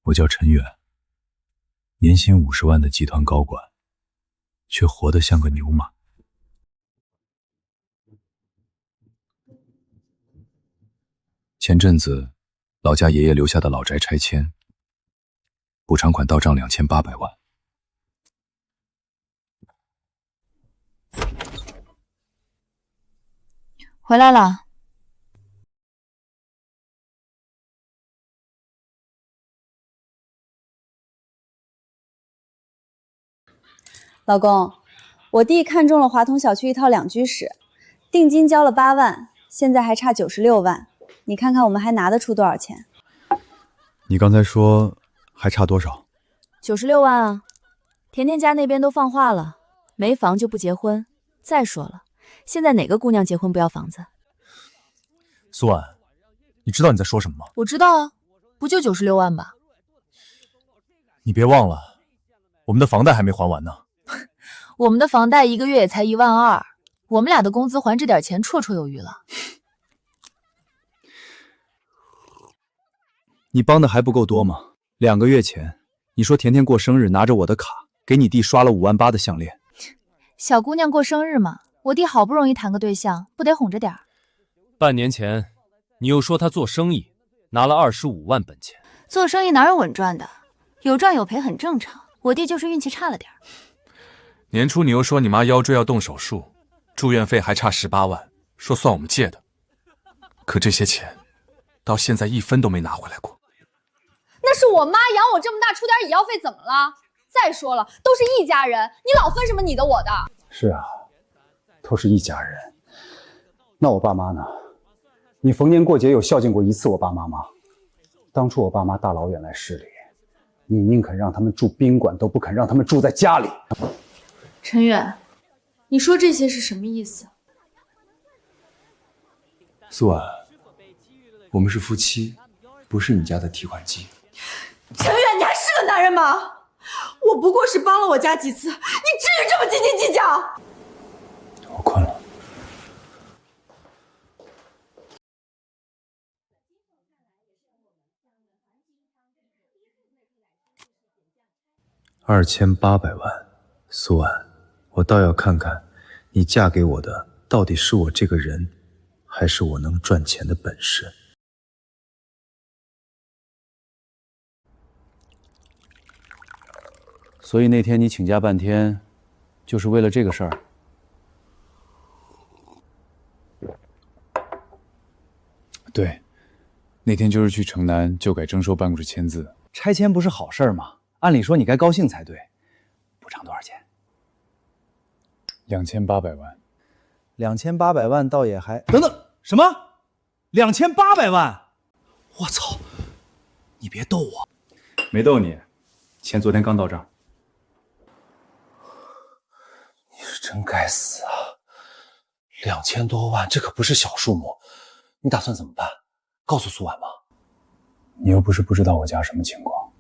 我叫陈远，年薪50万的集团高管，却活得像个牛马。前阵子，老家爷爷留下的老宅拆迁，补偿款到账2800万。回来了。老公，我弟看中了华同小区一套2居室，定金交了8万，现在还差96万，你看看我们还拿得出多少钱？你刚才说还差多少？96万啊！甜甜家那边都放话了，没房就不结婚。再说了，现在哪个姑娘结婚不要房子？苏婉，你知道你在说什么吗？我知道啊，不就96万吧？你别忘了，我们的房贷还没还完呢。我们的房贷1个月也才1万2，我们俩的工资还这点钱绰绰有余了。你帮的还不够多吗？2个月前，你说甜甜过生日拿着我的卡给你弟刷了5万8的项链。小姑娘过生日嘛，我弟好不容易谈个对象，不得哄着点儿。半年前，你又说他做生意拿了25万本钱。做生意哪有稳赚的？有赚有赔很正常。我弟就是运气差了点儿。年初你又说你妈腰椎要动手术，住院费还差18万，说算我们借的。可这些钱到现在1分都没拿回来过。那是我妈养我这么大，出点医药费怎么了？再说了，都是一家人，你老分什么你的我的？是啊，都是一家人。那我爸妈呢？你逢年过节有孝敬过1次我爸妈吗？当初我爸妈大老远来市里，你宁肯让他们住宾馆，都不肯让他们住在家里。陈远，你说这些是什么意思？苏婉，我们是夫妻，不是你家的提款机。陈远，你还是个男人吗？我不过是帮了我家几次，你至于这么斤斤计较？我困了。2800万，苏婉，我倒要看看你嫁给我的到底是我这个人，还是我能赚钱的本事。所以那天你请假半天，就是为了这个事儿？对，那天就是去城南旧改征收办公室签字。拆迁不是好事吗？按理说你该高兴才对。补偿多少钱？2800万。2800万倒也还……等等，什么？2800万？我操！你别逗我。没逗你，钱昨天刚到账。你是真该死啊！2000多万，这可不是小数目。你打算怎么办？告诉苏婉吗？你又不是不知道我家什么情况。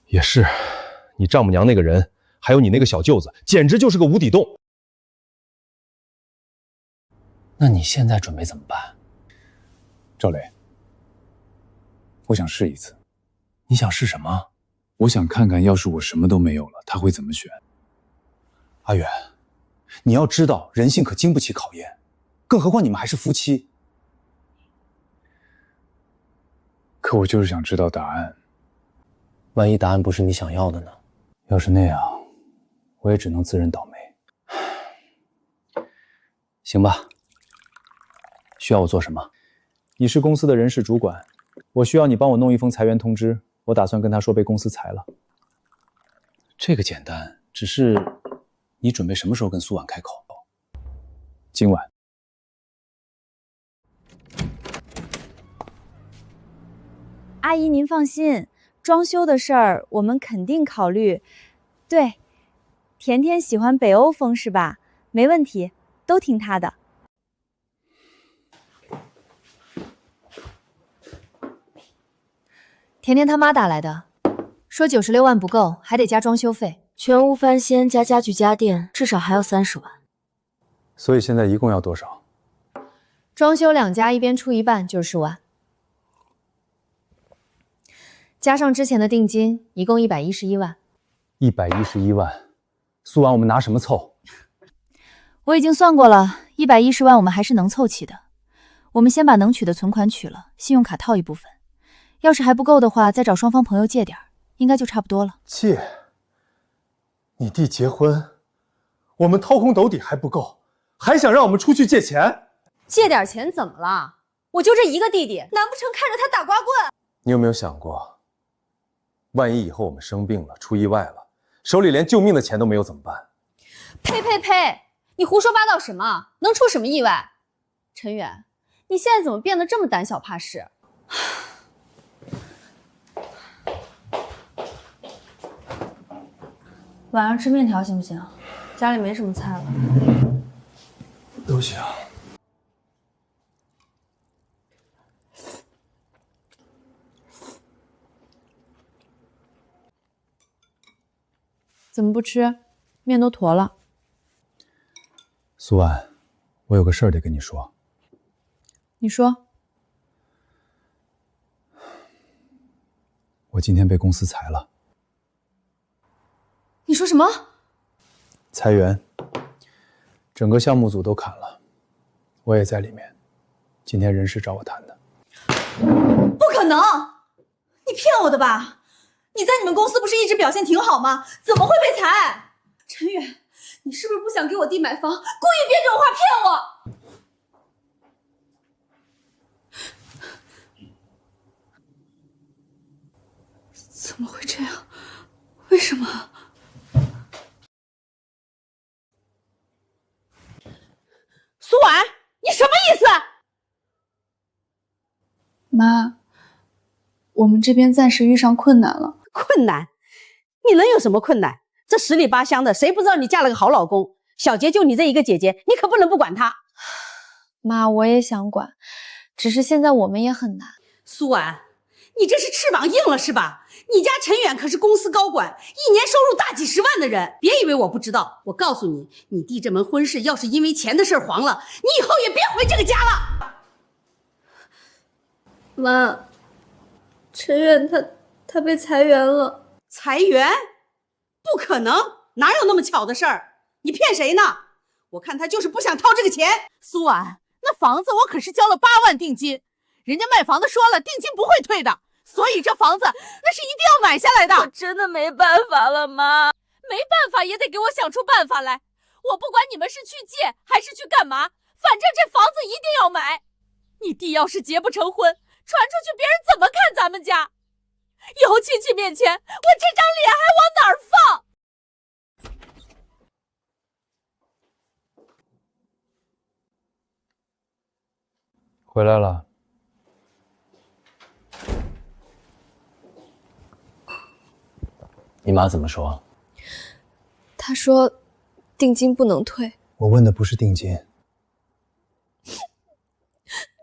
也是，你丈母娘那个人，还有你那个小舅子，简直就是个无底洞。那你现在准备怎么办？赵磊，我想试一次。你想试什么？我想看看，要是我什么都没有了，他会怎么选。阿远，你要知道，人性可经不起考验，更何况你们还是夫妻。可我就是想知道答案。万一答案不是你想要的呢？要是那样，我也只能自认倒霉。行吧。需要我做什么？你是公司的人事主管，我需要你帮我弄一封裁员通知。我打算跟他说被公司裁了。这个简单，只是你准备什么时候跟苏婉开口？今晚。阿姨您放心，装修的事儿我们肯定考虑。对，甜甜喜欢北欧风是吧？没问题，都听她的。甜甜他妈打来的，说96万不够，还得加装修费，全屋翻新加家具家电，至少还要30万。所以现在一共要多少装修2家一边出一半就是10万，加上之前的定金，一共111万。111万，苏婉，我们拿什么凑？我已经算过了，110万我们还是能凑齐的。我们先把能取的存款取了，信用卡套一部分，要是还不够的话，再找双方朋友借点，应该就差不多了。借？你弟结婚，我们掏空斗底还不够，还想让我们出去借钱？借点钱怎么了？我就这一个弟弟，难不成看着他打刮棍？你有没有想过，万一以后我们生病了、出意外了，手里连救命的钱都没有怎么办？呸呸呸！你胡说八道什么？能出什么意外？陈远，你现在怎么变得这么胆小怕事？晚上吃面条行不行？家里没什么菜了。都行。怎么不吃？面都坨了。苏婉，我有个事儿得跟你说。你说。我今天被公司裁了。你说什么？裁员，整个项目组都砍了，我也在里面。今天人事找我谈的。不可能！你骗我的吧？你在你们公司不是一直表现挺好吗？怎么会被裁？陈远，你是不是不想给我弟买房，故意编这种话骗我？怎么会这样？为什么？苏婉，你什么意思？妈，我们这边暂时遇上困难了。困难？你能有什么困难？这十里八乡的，谁不知道你嫁了个好老公？小杰就你这一个姐姐，你可不能不管她。妈，我也想管，只是现在我们也很难。苏婉，你这是翅膀硬了是吧？你家陈远可是公司高管，一年收入大几十万的人，别以为我不知道。我告诉你，你弟这门婚事要是因为钱的事黄了，你以后也别回这个家了。妈，陈远他被裁员了。裁员？不可能，哪有那么巧的事儿？你骗谁呢？我看他就是不想掏这个钱。苏婉，那房子我可是交了8万定金，人家卖房的说了，定金不会退的，所以这房子那是一定要买下来的。我真的没办法了，妈，没办法也得给我想出办法来。我不管你们是去借还是去干嘛，反正这房子一定要买。你弟要是结不成婚，传出去别人怎么看咱们家？以后亲戚面前，我这张脸还往哪儿放？回来了。你妈怎么说？她说定金不能退。我问的不是定金。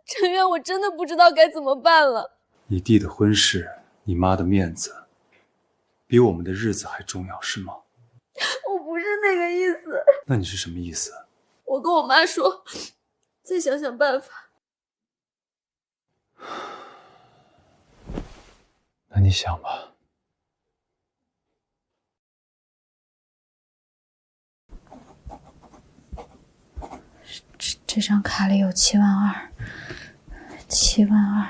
陈远，我真的不知道该怎么办了。你弟的婚事，你妈的面子，比我们的日子还重要，是吗？我不是那个意思。那你是什么意思？我跟我妈说，再想想办法。那你想吧。这张卡里有72000，72000，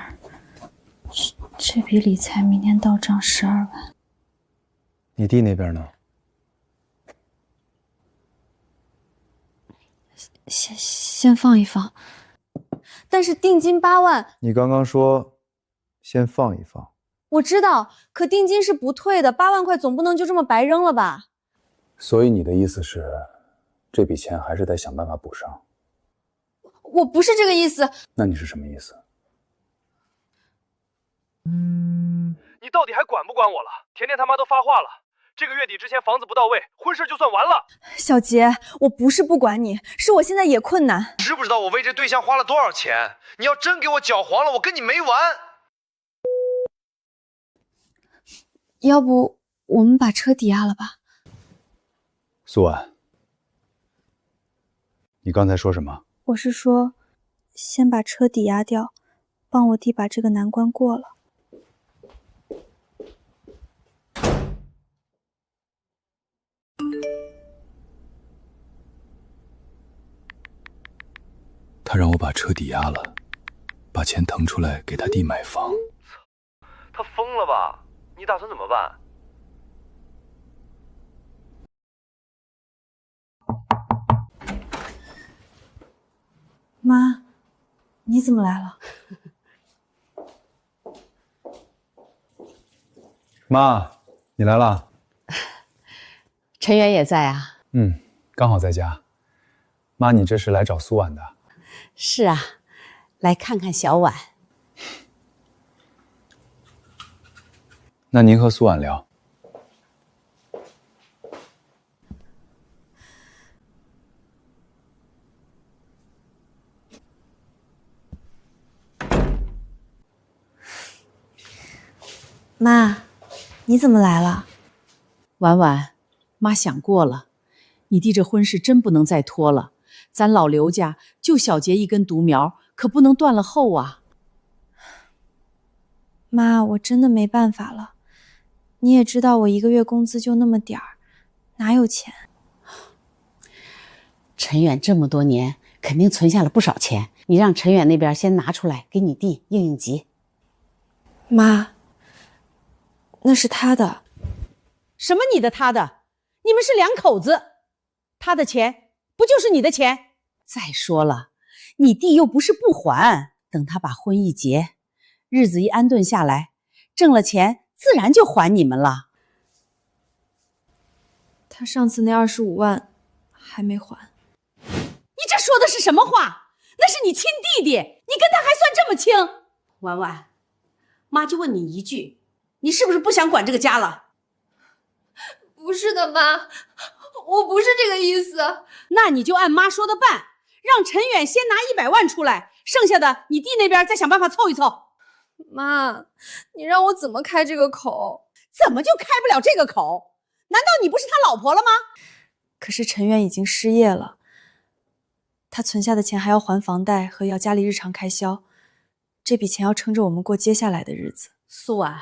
这笔理财明天到账12万。你弟那边呢？先放一放。但是定金8万，你刚刚说先放一放。我知道，可定金是不退的，8万块总不能就这么白扔了吧？所以你的意思是，这笔钱还是得想办法补上？我不是这个意思。那你是什么意思？你到底还管不管我了？甜甜他妈都发话了，这个月底之前房子不到位，婚事就算完了。小杰，我不是不管你，是我现在也困难。知不知道我为这对象花了多少钱？你要真给我搅黄了，我跟你没完。要不我们把车抵押了吧？苏婉，你刚才说什么？我是说，先把车抵押掉，帮我弟把这个难关过了。他让我把车抵押了，把钱腾出来给他弟买房。他疯了吧？你打算怎么办？妈，你怎么来了？妈，你来了。陈远也在啊。刚好在家。妈，你这是来找苏婉的？是啊，来看看小婉。那您和苏婉聊。妈，你怎么来了？婉婉，妈想过了，你弟这婚事真不能再拖了。咱老刘家就小杰一根独苗，可不能断了后啊。妈，我真的没办法了。你也知道我1个月工资就那么点儿，哪有钱？陈远这么多年肯定存下了不少钱，你让陈远那边先拿出来给你弟应应急。妈，那是他的。什么你的他的？你们是两口子，他的钱不就是你的钱？再说了，你弟又不是不还，等他把婚一结，日子一安顿下来，挣了钱自然就还你们了。他上次那25万还没还。你这说的是什么话？那是你亲弟弟，你跟他还算这么亲？婉婉，妈就问你一句，你是不是不想管这个家了？不是的，妈，我不是这个意思。那你就按妈说的办，让陈远先拿100万出来，剩下的你弟那边再想办法凑一凑。妈，你让我怎么开这个口？怎么就开不了这个口？难道你不是他老婆了吗？可是陈远已经失业了，他存下的钱还要还房贷和要家里日常开销，这笔钱要撑着我们过接下来的日子。苏婉，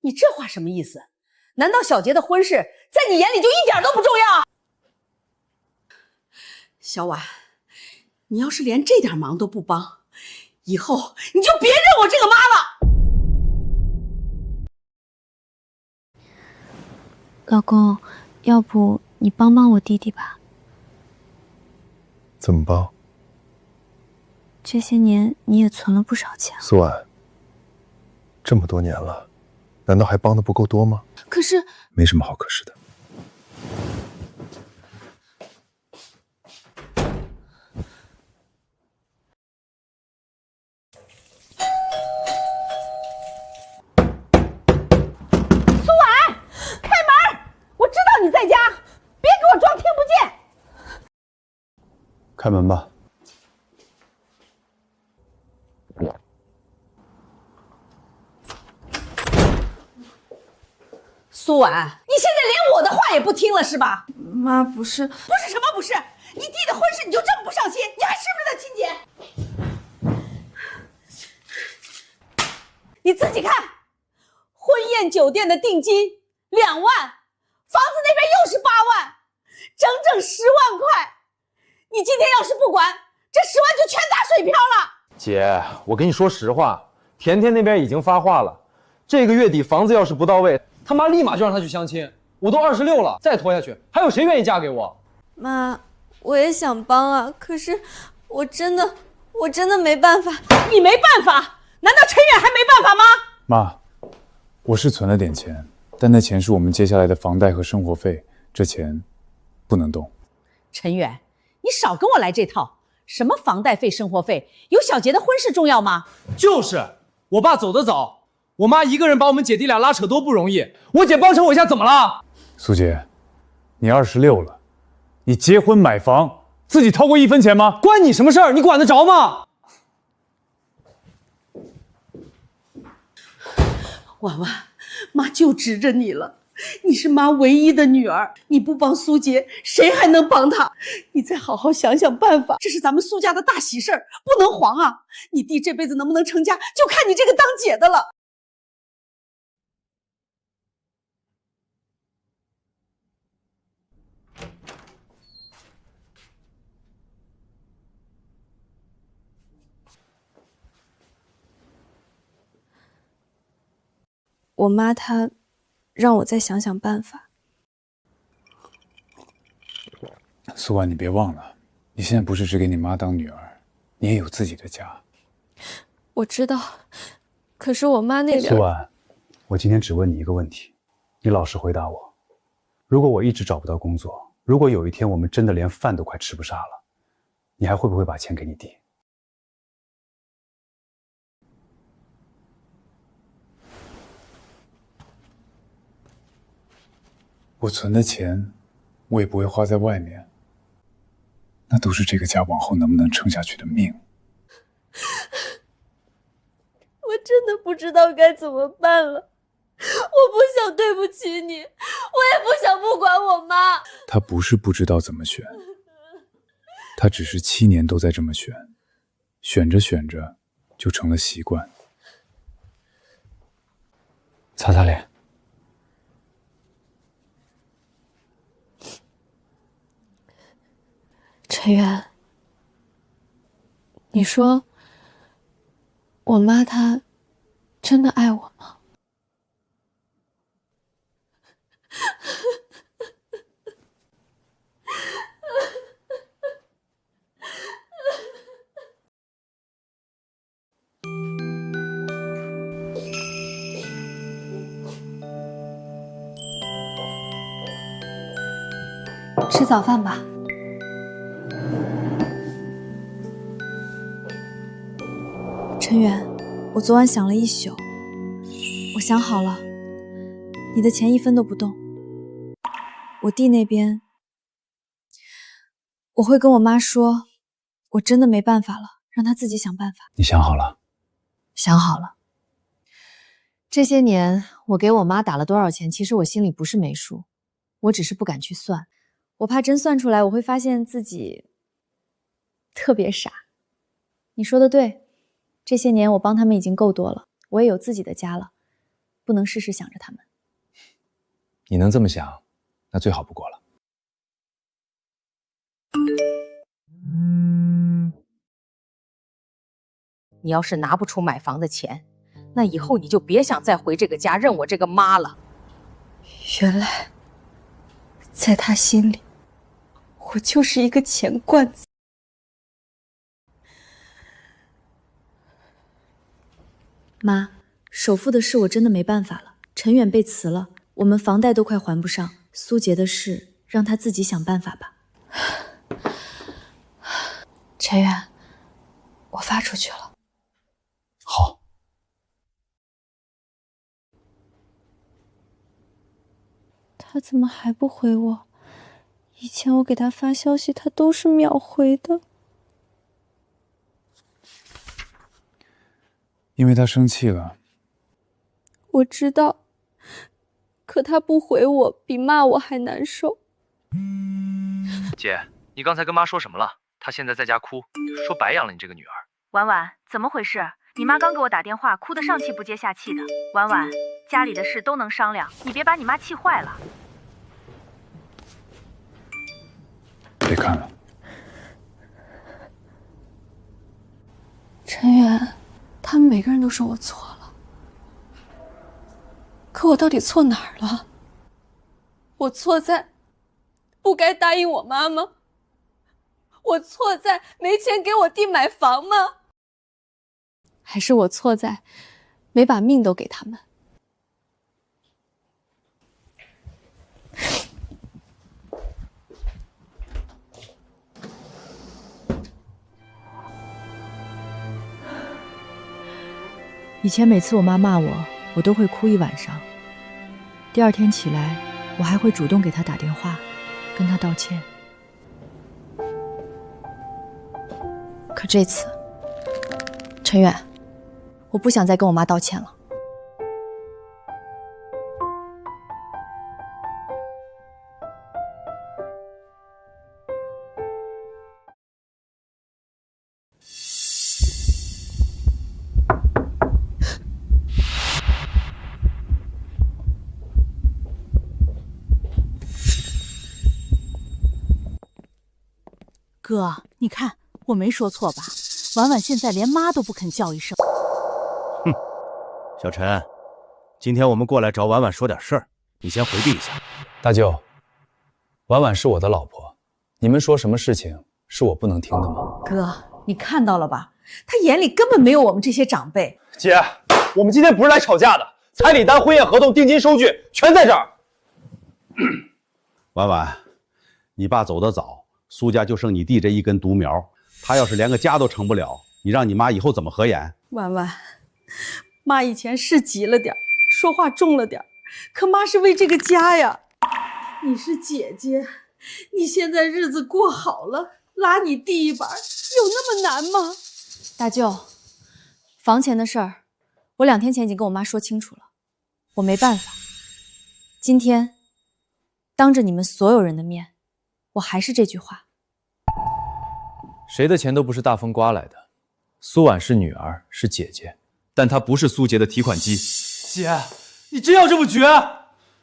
你这话什么意思？难道小杰的婚事在你眼里就一点都不重要？小婉，你要是连这点忙都不帮，以后你就别认我这个妈了。老公，要不你帮帮我弟弟吧？怎么帮？这些年你也存了不少钱。苏婉，这么多年了，难道还帮的不够多吗？可是没什么好可是的。苏婉，开门！我知道你在家，别给我装听不见。开门吧。苏婉，你现在连我的话也不听了是吧？妈，不是什么不是？你弟的婚事你就这么不上心，你还是不是他亲姐？你自己看，婚宴酒店的定金2万，房子那边又是8万，整整10万块。你今天要是不管，这10万就全打水漂了。姐，我跟你说实话，甜甜那边已经发话了，这个月底房子要是不到位，他妈立马就让他去相亲。我都26了，再拖下去，还有谁愿意嫁给我？妈，我也想帮啊，可是我真的没办法。你没办法？难道陈远还没办法吗？妈，我是存了点钱，但那钱是我们接下来的房贷和生活费，这钱不能动。陈远，你少跟我来这套，什么房贷费、生活费，有小杰的婚事重要吗？就是，我爸走得早，我妈一个人把我们姐弟俩拉扯多不容易，我姐帮衬我一下怎么了？苏姐，你26了，你结婚买房自己掏过1分钱吗？关你什么事儿？你管得着吗？婉婉，妈就指着你了，你是妈唯一的女儿，你不帮苏杰，谁还能帮她？你再好好想想办法，这是咱们苏家的大喜事儿，不能黄啊！你弟这辈子能不能成家，就看你这个当姐的了。我妈她让我再想想办法。苏婉，你别忘了，你现在不是只给你妈当女儿，你也有自己的家。我知道，可是我妈那边……苏婉，我今天只问你一个问题，你老实回答我。如果我一直找不到工作，如果有一天我们真的连饭都快吃不下了，你还会不会把钱给你弟？我存的钱，我也不会花在外面，那都是这个家往后能不能撑下去的命。我真的不知道该怎么办了。我不想对不起你，我也不想不管我妈。他不是不知道怎么选，他只是7年都在这么选，选着选着就成了习惯。擦擦脸。陈远，你说我妈她真的爱我吗？吃早饭吧。陈远，我昨晚想了一宿，我想好了，你的钱1分都不动。我弟那边，我会跟我妈说，我真的没办法了，让她自己想办法。你想好了？想好了。这些年我给我妈打了多少钱，其实我心里不是没数，我只是不敢去算。我怕真算出来，我会发现自己特别傻。你说的对，这些年我帮他们已经够多了，我也有自己的家了，不能事事想着他们。你能这么想，那最好不过了。你要是拿不出买房的钱，那以后你就别想再回这个家认我这个妈了。原来，在他心里，我就是一个钱罐子。妈，首付的事我真的没办法了，陈远被辞了，我们房贷都快还不上，苏杰的事让他自己想办法吧。陈远，我发出去了。好。他怎么还不回我？以前我给他发消息，他都是秒回的。因为他生气了。我知道，可他不回我，比骂我还难受。姐，你刚才跟妈说什么了？她现在在家哭，说白养了你这个女儿。婉婉，怎么回事？你妈刚给我打电话，哭得上气不接下气的。婉婉，家里的事都能商量，你别把你妈气坏了。别看了。陈远，他们每个人都说我错了，可我到底错哪儿了？我错在不该答应我妈吗？我错在没钱给我弟买房吗？还是我错在没把命都给他们？以前每次我妈骂我，我都会哭一晚上。第二天起来，我还会主动给她打电话，跟她道歉。可这次，陈远，我不想再跟我妈道歉了。哥，你看我没说错吧？婉婉现在连妈都不肯叫一声。哼，小陈，今天我们过来找婉婉说点事儿，你先回避一下。大舅，婉婉是我的老婆，你们说什么事情是我不能听的吗？哥，你看到了吧？他眼里根本没有我们这些长辈。姐，我们今天不是来吵架的，彩礼单、婚宴合同、定金收据全在这儿。婉婉，你爸走得早，苏家就剩你弟这一根独苗，他要是连个家都成不了，你让你妈以后怎么合眼？婉婉，妈以前是急了点，说话重了点，可妈是为这个家呀。你是姐姐，你现在日子过好了，拉你弟一把，有那么难吗？大舅，房钱的事儿，我2天前已经跟我妈说清楚了，我没办法。今天，当着你们所有人的面，我还是这句话。谁的钱都不是大风刮来的。苏婉是女儿，是姐姐，但她不是苏杰的提款机。姐，你真要这么绝？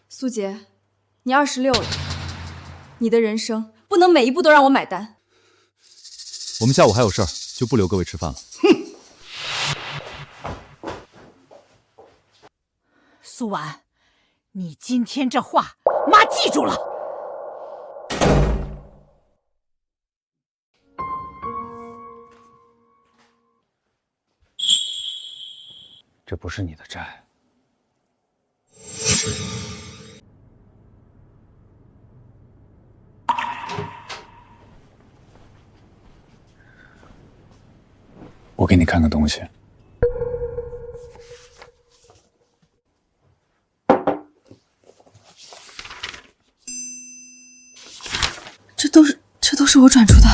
苏杰，你26了，你的人生不能每一步都让我买单。我们下午还有事儿，就不留各位吃饭了。苏婉，你今天这话，妈记住了。这不是你的债。我给你看个东西。这都是我转出的。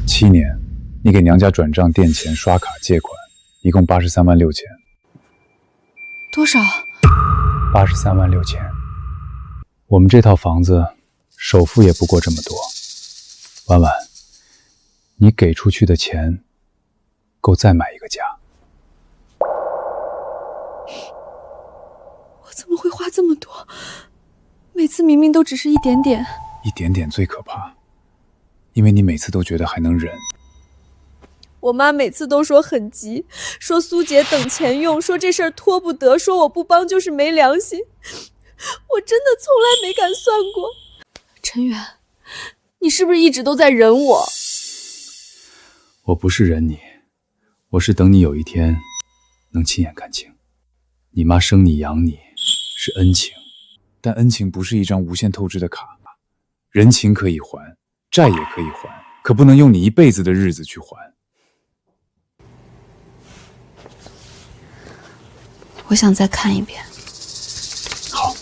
7年，你给娘家转账、垫钱、刷卡、借款，一共83万6千。多少？83万6千。我们这套房子首付也不过这么多。婉婉，你给出去的钱够再买一个家。我怎么会花这么多？每次明明都只是一点点。一点点最可怕，因为你每次都觉得还能忍。我妈每次都说很急，说苏姐等钱用，说这事儿拖不得，说我不帮就是没良心。我真的从来没敢算过。陈远，你是不是一直都在忍我？我不是忍你，我是等你有一天能亲眼看清，你妈生你养你是恩情，但恩情不是一张无限透支的卡，人情可以还，债也可以还，可不能用你一辈子的日子去还。我想再看一遍。好。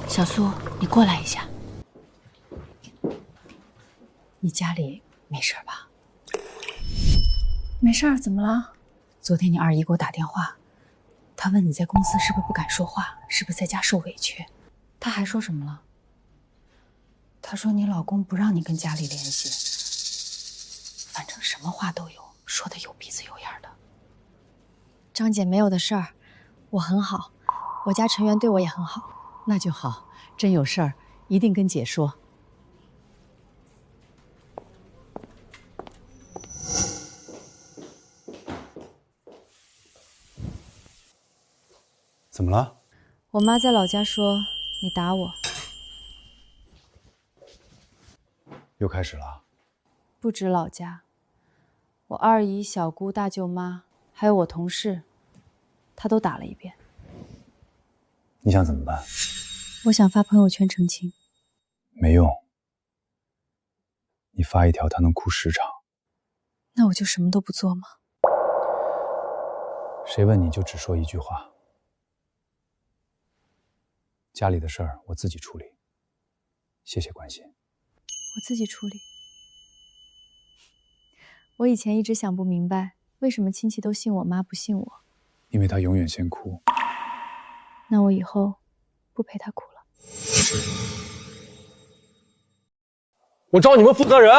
小苏，你过来一下。你家里没事吧？没事儿，怎么了？昨天你二姨给我打电话，她问你在公司是不是不敢说话，是不是在家受委屈？她还说什么了？她说你老公不让你跟家里联系，反正什么话都有，说的有鼻子有眼的。张姐没有的事儿，我很好，我家陈元对我也很好。那就好，真有事儿一定跟姐说。怎么了？我妈在老家说你打我。又开始了？不止老家，我二姨、小姑、大舅妈，还有我同事，她都打了一遍。你想怎么办？我想发朋友圈澄清。没用，你发一条他能哭10场。那我就什么都不做吗？谁问你就只说一句话。家里的事儿我自己处理，谢谢关心。我自己处理。我以前一直想不明白，为什么亲戚都信我妈不信我？因为她永远先哭。那我以后不陪她哭了。我找你们负责人，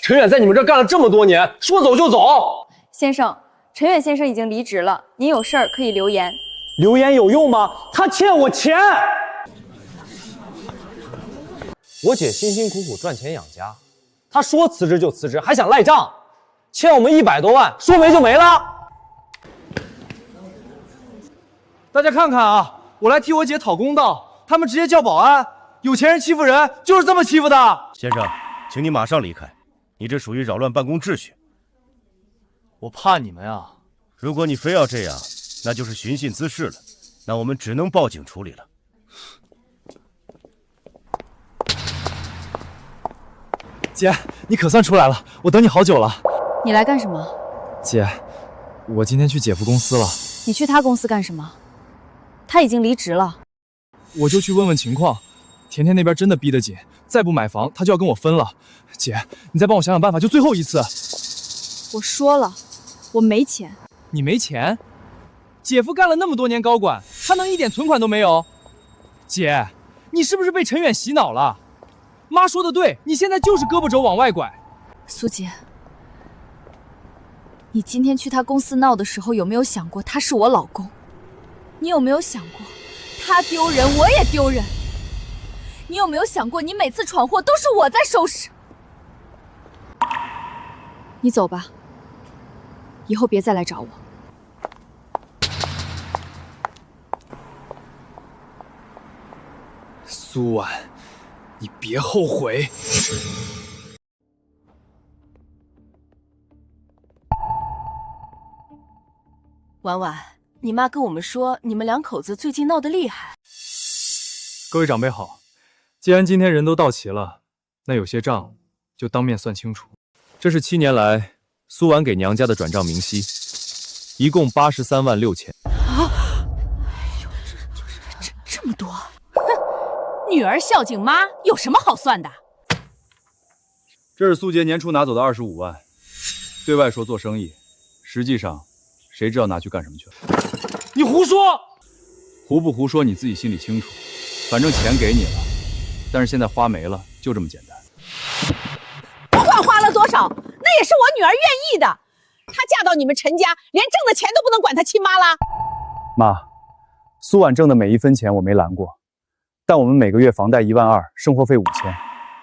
陈远在你们这儿干了这么多年，说走就走。先生，陈远先生已经离职了，您有事儿可以留言。留言有用吗？他欠我钱。我姐辛辛苦苦赚钱养家，她说辞职就辞职，还想赖账，欠我们100多万，说没就没了。大家看看啊，我来替我姐讨公道，他们直接叫保安，有钱人欺负人就是这么欺负的。先生，请你马上离开，你这属于扰乱办公秩序。我怕你们啊。如果你非要这样，那就是寻衅滋事了，那我们只能报警处理了。姐，你可算出来了，我等你好久了。你来干什么？姐，我今天去姐夫公司了。你去他公司干什么？他已经离职了。我就去问问情况。甜甜那边真的逼得紧，再不买房，他就要跟我分了。姐，你再帮我想想办法，就最后一次。我说了，我没钱。你没钱？姐夫干了那么多年高管，他能一点存款都没有？姐，你是不是被陈远洗脑了？妈说的对，你现在就是胳膊肘往外拐。苏姐，你今天去他公司闹的时候，有没有想过他是我老公？你有没有想过，他丢人我也丢人？你有没有想过，你每次闯祸都是我在收拾？你走吧，以后别再来找我。苏婉，你别后悔。婉婉，你妈跟我们说，你们两口子最近闹得厉害。各位长辈好，既然今天人都到齐了，那有些账就当面算清楚。这是7年来苏婉给娘家的转账明细，一共83万6千。啊！哎呦，这么多！哼，女儿孝敬妈，有什么好算的？这是苏杰年初拿走的25万，对外说做生意，实际上谁知道拿去干什么去了？你胡说！胡不胡说你自己心里清楚，反正钱给你了，但是现在花没了，就这么简单。不管花了多少，那也是我女儿愿意的。她嫁到你们陈家，连挣的钱都不能管她亲妈啦。妈，苏婉挣的每一分钱我没拦过，但我们每个月房贷1万2，生活费5000，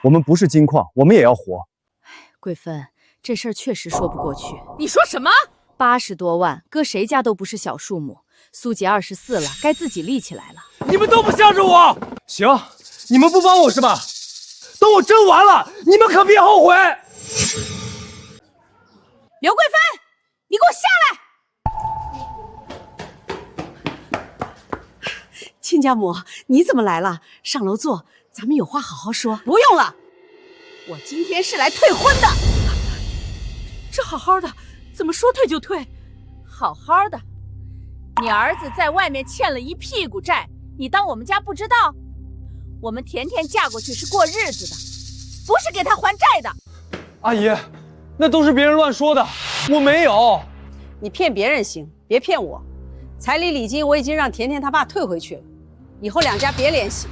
我们不是金矿，我们也要活。桂芬，这事儿确实说不过去。你说什么？80多万，搁谁家都不是小数目。苏杰24了，该自己立起来了。你们都不向着我，行，你们不帮我是吧？等我真完了，你们可别后悔。刘桂芬，你给我下来！亲家母，你怎么来了？上楼坐，咱们有话好好说。不用了，我今天是来退婚的。这好好的，怎么说退就退？好好的，你儿子在外面欠了一屁股债，你当我们家不知道？我们甜甜嫁过去是过日子的，不是给她还债的。阿姨，那都是别人乱说的，我没有。你骗别人行，别骗我。彩礼礼金我已经让甜甜她爸退回去了，以后两家别联系。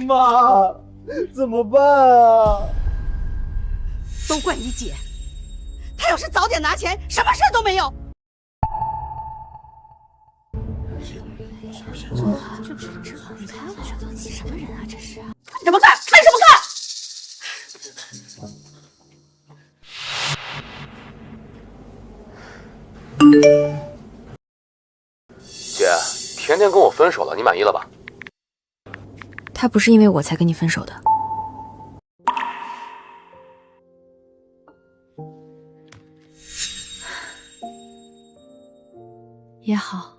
妈，怎么办啊？都怪你姐，她要是早点拿钱，什么事都没有。什么人啊？这是看什么看？看什么看？姐，甜甜跟我分手了，你满意了吧？他不是因为我才跟你分手的。也好。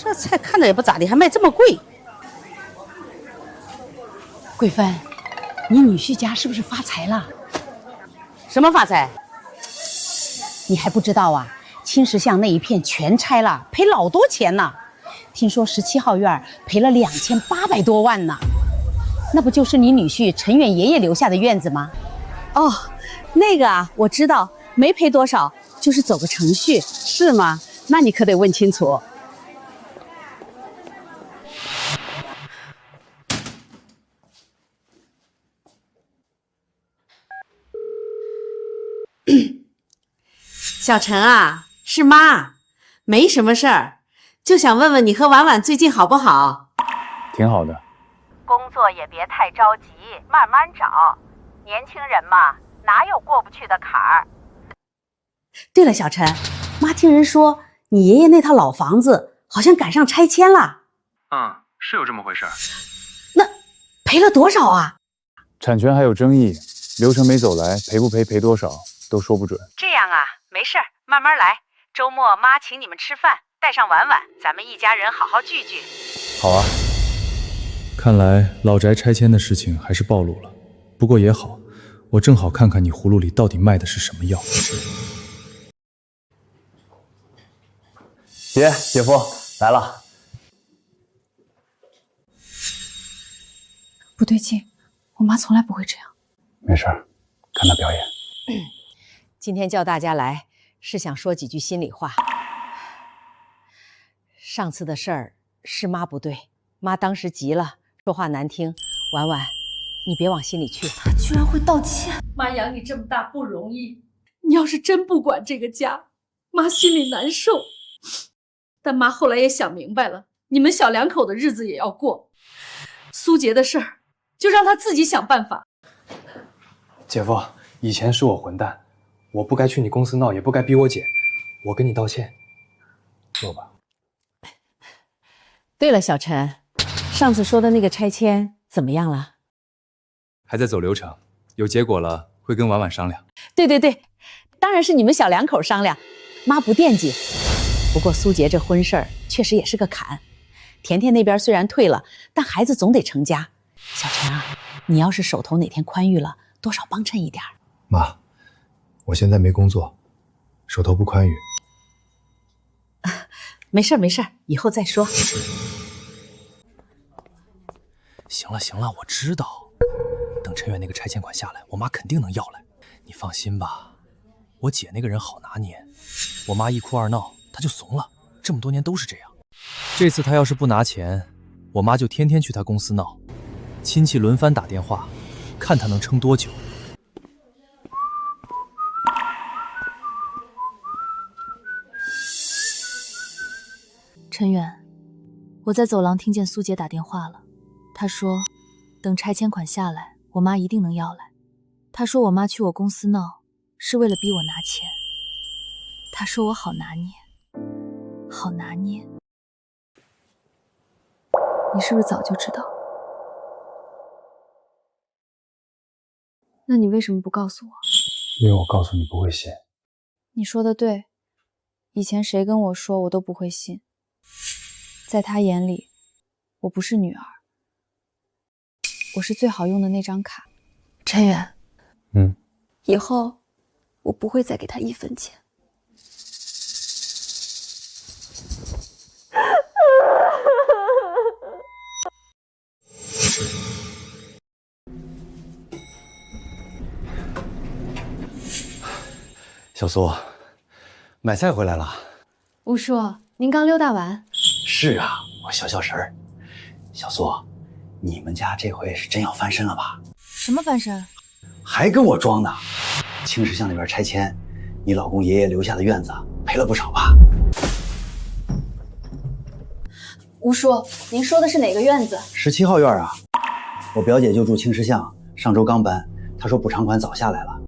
这菜看着也不咋地，还卖这么贵。桂芬，你女婿家是不是发财了？什么发财？你还不知道啊？青石巷那一片全拆了，赔老多钱呢。听说17号院赔了2800多万呢。那不就是你女婿陈远爷爷留下的院子吗？哦，那个啊，我知道，没赔多少，就是走个程序，是吗？那你可得问清楚。小陈啊，是妈，没什么事儿，就想问问你和婉婉最近好不好？挺好的。工作也别太着急，慢慢找。年轻人嘛，哪有过不去的坎儿？对了，小陈，妈听人说你爷爷那套老房子好像赶上拆迁了。是有这么回事儿。那赔了多少啊？产权还有争议，流程没走来，赔不赔、赔多少都说不准。这样啊，没事儿，慢慢来。周末妈请你们吃饭，带上婉婉，咱们一家人好好聚聚。好啊。看来老宅拆迁的事情还是暴露了，不过也好，我正好看看你葫芦里到底卖的是什么药。姐夫来了。不对劲，我妈从来不会这样。没事，看他表演。今天叫大家来是想说几句心里话。上次的事儿是妈不对，妈当时急了，说话难听。婉婉，你别往心里去。他居然会道歉！妈养你这么大不容易，你要是真不管这个家，妈心里难受。但妈后来也想明白了，你们小两口的日子也要过。苏杰的事儿，就让他自己想办法。姐夫，以前是我混蛋，我不该去你公司闹，也不该逼我姐，我跟你道歉。坐吧。对了，小陈，上次说的那个拆迁怎么样了？还在走流程，有结果了会跟婉婉商量。对，当然是你们小两口商量，妈不惦记。不过苏杰这婚事儿确实也是个坎。甜甜那边虽然退了，但孩子总得成家。小陈啊，你要是手头哪天宽裕了，多少帮衬一点。妈，我现在没工作，手头不宽裕。没事，以后再说。行了，我知道。等陈远那个拆迁款下来，我妈肯定能要来。你放心吧，我姐那个人好拿捏，我妈一哭二闹，她就怂了。这么多年都是这样。这次她要是不拿钱，我妈就天天去她公司闹，亲戚轮番打电话，看她能撑多久。陈远，我在走廊听见苏杰打电话了，他说等拆迁款下来，我妈一定能要来。他说我妈去我公司闹，是为了逼我拿钱。他说我好拿捏，好拿捏。你是不是早就知道？那你为什么不告诉我？因为我告诉你不会信。你说的对，以前谁跟我说我都不会信。在他眼里，我不是女儿，我是最好用的那张卡。陈远，以后我不会再给他1分钱。小苏，买菜回来了。吴叔，您刚溜达完？是啊，我消消神儿。小苏，你们家这回是真要翻身了吧？什么翻身？还跟我装呢。青石巷那边拆迁，你老公爷爷留下的院子赔了不少吧？吴叔，您说的是哪个院子？17号院啊。我表姐就住青石巷，上周刚搬，她说补偿款早下来了。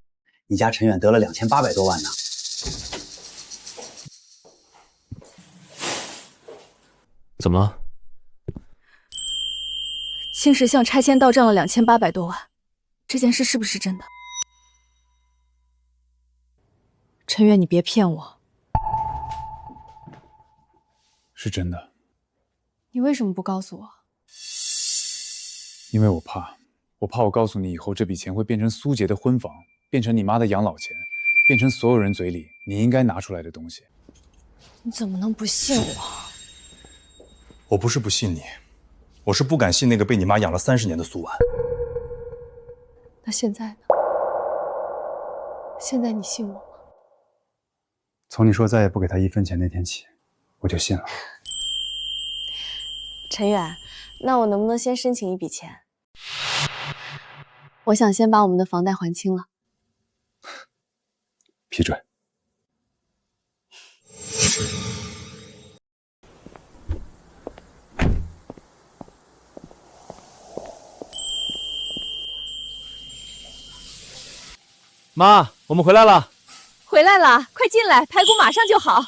你家陈远得了2800多万呢。怎么了？青石巷拆迁到账了2800多万，这件事是不是真的？陈远，你别骗我。是真的。你为什么不告诉我？因为我怕我告诉你以后，这笔钱会变成苏杰的婚房，变成你妈的养老钱，变成所有人嘴里你应该拿出来的东西。你怎么能不信我？我不是不信你，我是不敢信那个被你妈养了30年的苏婉。那现在呢？现在你信我吗？从你说再也不给他1分钱那天起，我就信了。陈远，那我能不能先申请一笔钱？我想先把我们的房贷还清了。批准。妈，我们回来了。回来了，快进来，排骨马上就好。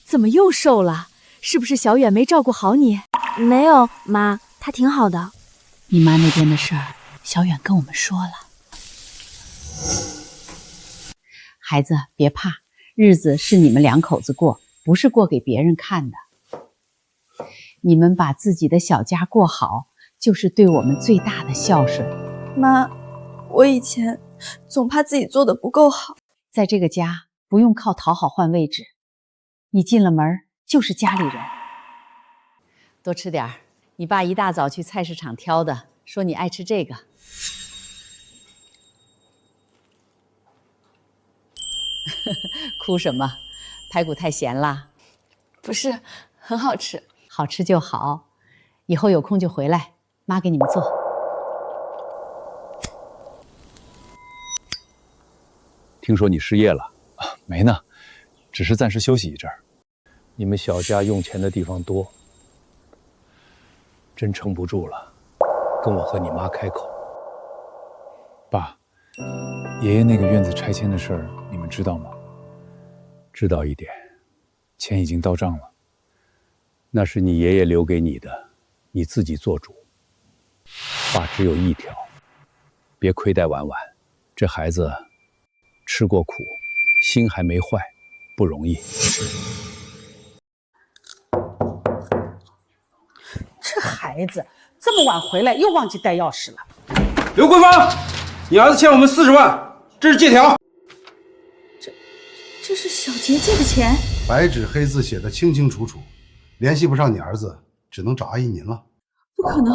怎么又瘦了？是不是小远没照顾好你？没有，妈，他挺好的。你妈那边的事儿，小远跟我们说了。孩子，别怕，日子是你们两口子过，不是过给别人看的。你们把自己的小家过好，就是对我们最大的孝顺。妈，我以前总怕自己做的不够好，在这个家不用靠讨好换位置，你进了门就是家里人。多吃点儿，你爸一大早去菜市场挑的，说你爱吃这个。哭什么？排骨太咸啦？不是，很好吃。好吃就好，以后有空就回来，妈给你们做。听说你失业了？没呢，只是暂时休息一阵儿。你们小家用钱的地方多，真撑不住了，跟我和你妈开口。爸，爷爷那个院子拆迁的事儿，你们知道吗？知道一点，钱已经到账了。那是你爷爷留给你的，你自己做主。爸只有一条，别亏待婉婉，这孩子吃过苦，心还没坏，不容易。这孩子这么晚回来，又忘记带钥匙了。刘桂芳，你儿子欠我们40万，这是借条。这是小杰借的钱，白纸黑字写的清清楚楚，联系不上你儿子，只能找阿姨您了。不可能，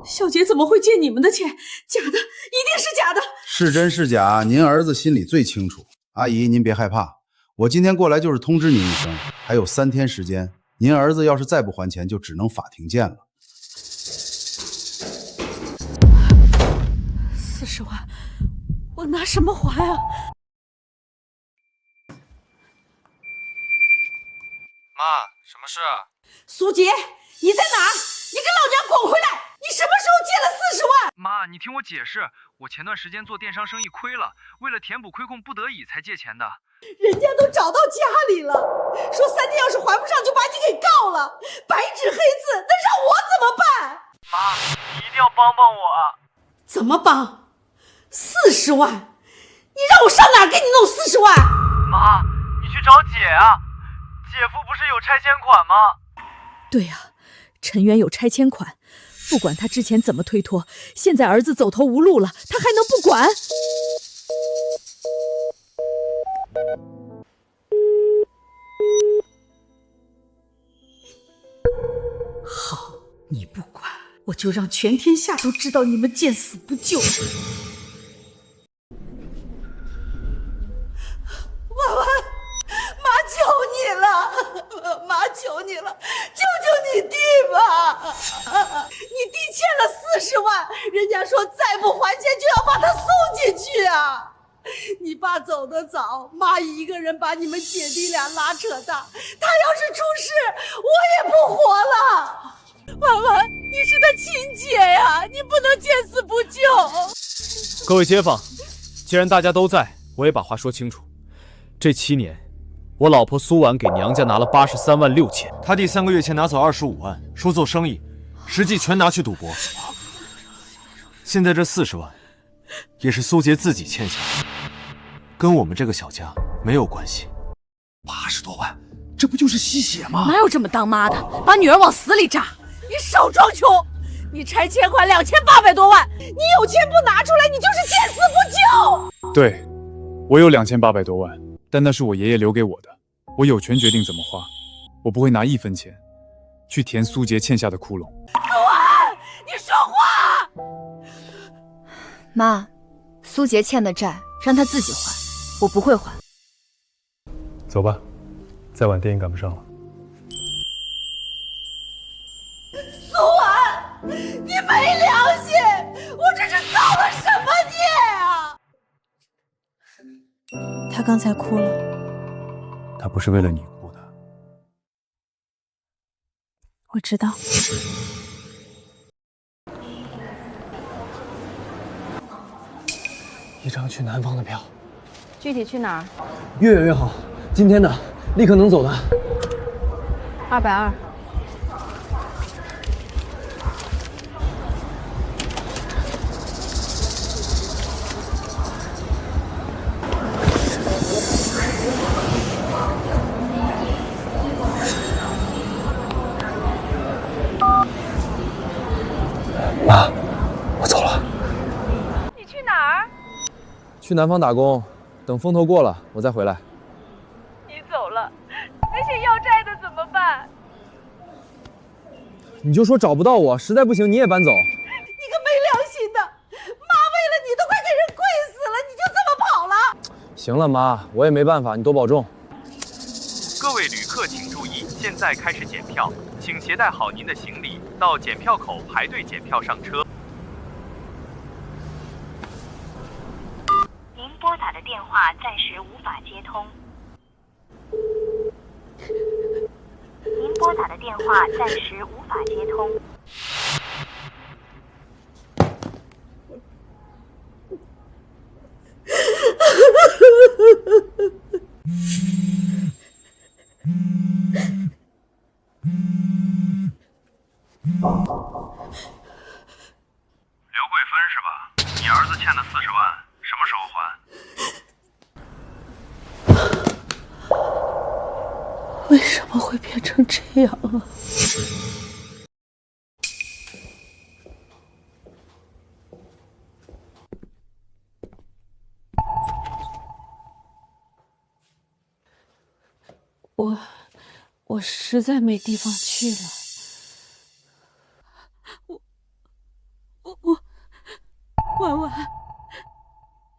小杰怎么会借你们的钱？假的，一定是假的。是真是假，您儿子心里最清楚。阿姨，您别害怕，我今天过来就是通知您一声，还有3天时间，您儿子要是再不还钱，就只能法庭见了。40万，我拿什么还啊？妈，什么事啊？苏杰，你在哪儿？你跟老娘滚回来！你什么时候借了40万？妈，你听我解释，我前段时间做电商生意亏了，为了填补亏空，不得已才借钱的。人家都找到家里了，说3天要是还不上就把你给告了，白纸黑字，那让我怎么办？妈，你一定要帮帮我啊！怎么帮？40万？你让我上哪儿给你弄40万？妈，你去找姐啊！姐夫不是有拆迁款吗？对啊，陈远有拆迁款，不管他之前怎么推脱，现在儿子走投无路了，他还能不管？好，你不管，我就让全天下都知道你们见死不救。婉婉，妈求你了，妈求你了，救救你弟吧！你弟欠了40万，人家说再不还钱就要把他送进去啊！你爸走得早，妈一个人把你们姐弟俩拉扯大，他要是出事，我也不活了。婉婉，你是他亲姐呀，你不能见死不救。各位街坊，既然大家都在，我也把话说清楚。这7年，我老婆苏婉给娘家拿了83万6千，她弟3个月前拿走25万，说做生意，实际全拿去赌博。现在这40万，也是苏杰自己欠下的，跟我们这个小家没有关系。80多万，这不就是吸血吗？哪有这么当妈的，把女儿往死里扎？你少装穷！你拆迁款2800多万，你有钱不拿出来，你就是见死不救！对，我有2800多万，但那是我爷爷留给我的，我有权决定怎么花，我不会拿1分钱去填苏杰欠下的窟窿。苏婉，你说话！妈，苏杰欠的债让他自己还，我不会还。走吧，再晚电影赶不上了。苏婉，你没良心！我这是造了什么孽啊！他刚才哭了。他不是为了你哭的。我知道。一张去南方的票，具体去哪儿？越远越好。今天的，立刻能走的。220。妈，我走了。你去哪儿？去南方打工，等风头过了，我再回来。你走了，那些要债的怎么办？你就说找不到我，实在不行你也搬走。你个没良心的！妈为了你都快给人跪死了，你就这么跑了？行了，妈，我也没办法，你多保重。各位旅客请注意，现在开始检票，请携带好您的行李，到检票口排队检票上车。您拨打的电话暂时无法接通。您拨打的电话暂时无法接通。刘贵芬是吧？你儿子欠的40万，什么时候还？为什么会变成这样啊？我实在没地方去了。婉婉，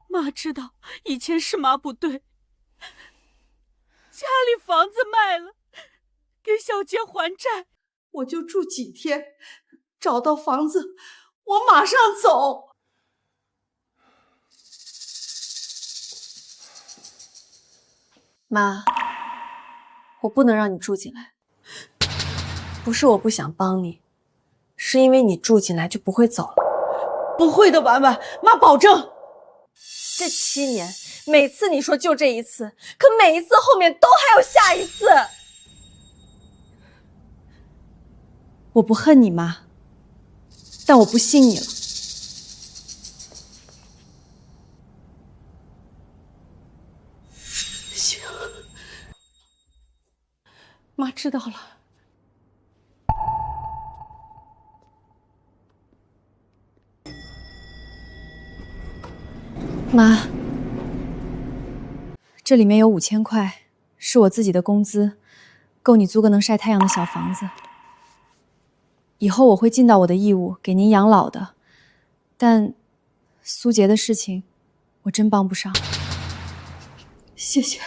妈知道以前是妈不对，家里房子卖了，给小杰还债，我就住几天，找到房子我马上走。妈，我不能让你住进来，不是我不想帮你，是因为你住进来就不会走了。不会的，婉婉，妈保证。这7年，每次你说就这一次，可每一次后面都还有下一次。我不恨你妈，但我不信你了。行，妈知道了。妈，这里面有5000块，是我自己的工资，够你租个能晒太阳的小房子。以后我会尽到我的义务，给您养老的。但苏杰的事情，我真帮不上。谢谢。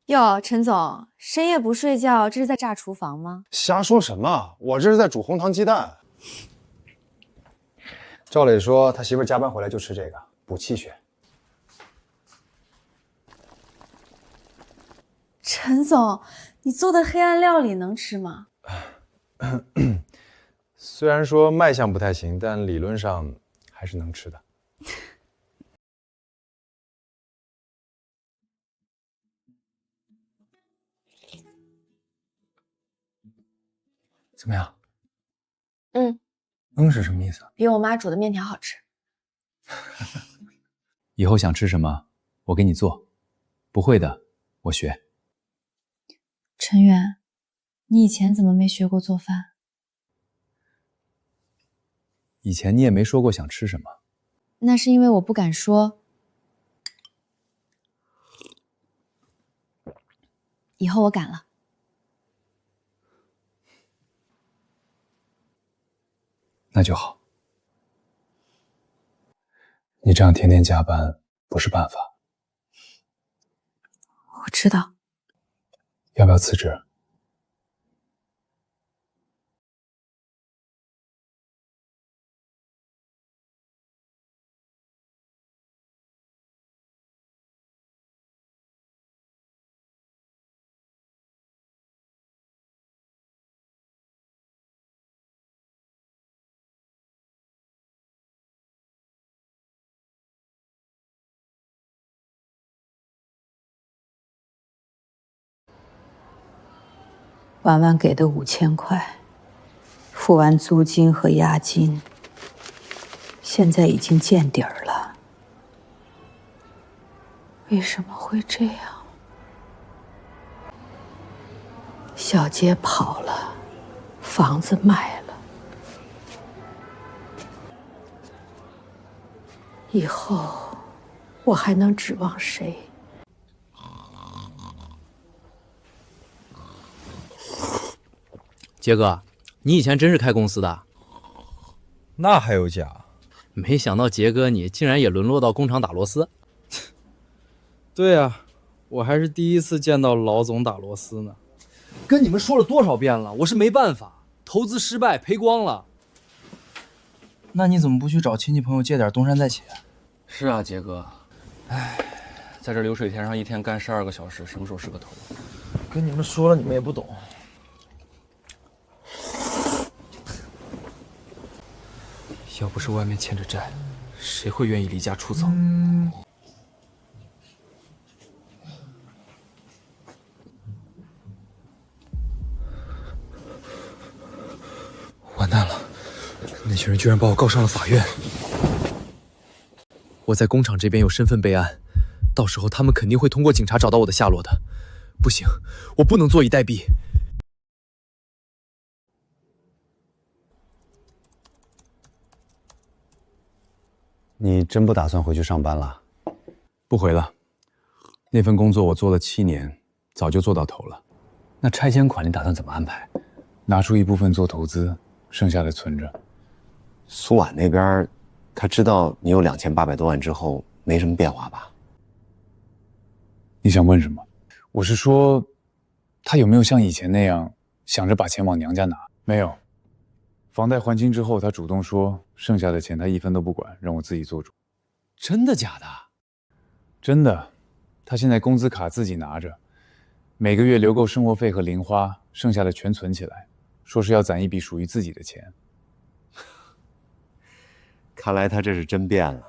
哟，陈总，深夜不睡觉，这是在炸厨房吗？瞎说什么？我这是在煮红糖鸡蛋。赵磊说他媳妇加班回来就吃这个，补气血。陈总，你做的黑暗料理能吃吗？虽然说卖相不太行，但理论上还是能吃的。怎么样？嗯，是什么意思？比我妈煮的面条好吃。以后想吃什么，我给你做；不会的，我学。陈远，你以前怎么没学过做饭？以前你也没说过想吃什么。那是因为我不敢说。以后我敢了。那就好。你这样天天加班不是办法。我知道。要不要辞职？婉婉给的5000块，付完租金和押金，现在已经见底儿了。为什么会这样？小杰跑了，房子卖了，以后我还能指望谁？杰哥，你以前真是开公司的？那还有假？没想到杰哥你竟然也沦落到工厂打螺丝。对啊，我还是第一次见到老总打螺丝呢。跟你们说了多少遍了，我是没办法，投资失败赔光了。那你怎么不去找亲戚朋友借点东山再起？是啊，杰哥，唉，在这流水线上一天干12个小时，什么时候是个头？跟你们说了，你们也不懂。要不是外面欠着债，谁会愿意离家出走？完蛋了，那群人居然把我告上了法院。我在工厂这边有身份备案，到时候他们肯定会通过警察找到我的下落的。不行，我不能坐以待毙。你真不打算回去上班了？不回了。那份工作我做了7年，早就做到头了。那拆迁款你打算怎么安排？拿出一部分做投资，剩下的存着。苏婉那边，他知道你有2800多万之后，没什么变化吧？你想问什么？我是说，他有没有像以前那样想着把钱往娘家拿？没有。房贷还清之后，他主动说，剩下的钱他一分都不管，让我自己做主。真的假的？真的。他现在工资卡自己拿着，每个月留够生活费和零花，剩下的全存起来，说是要攒一笔属于自己的钱。看来他这是真变了。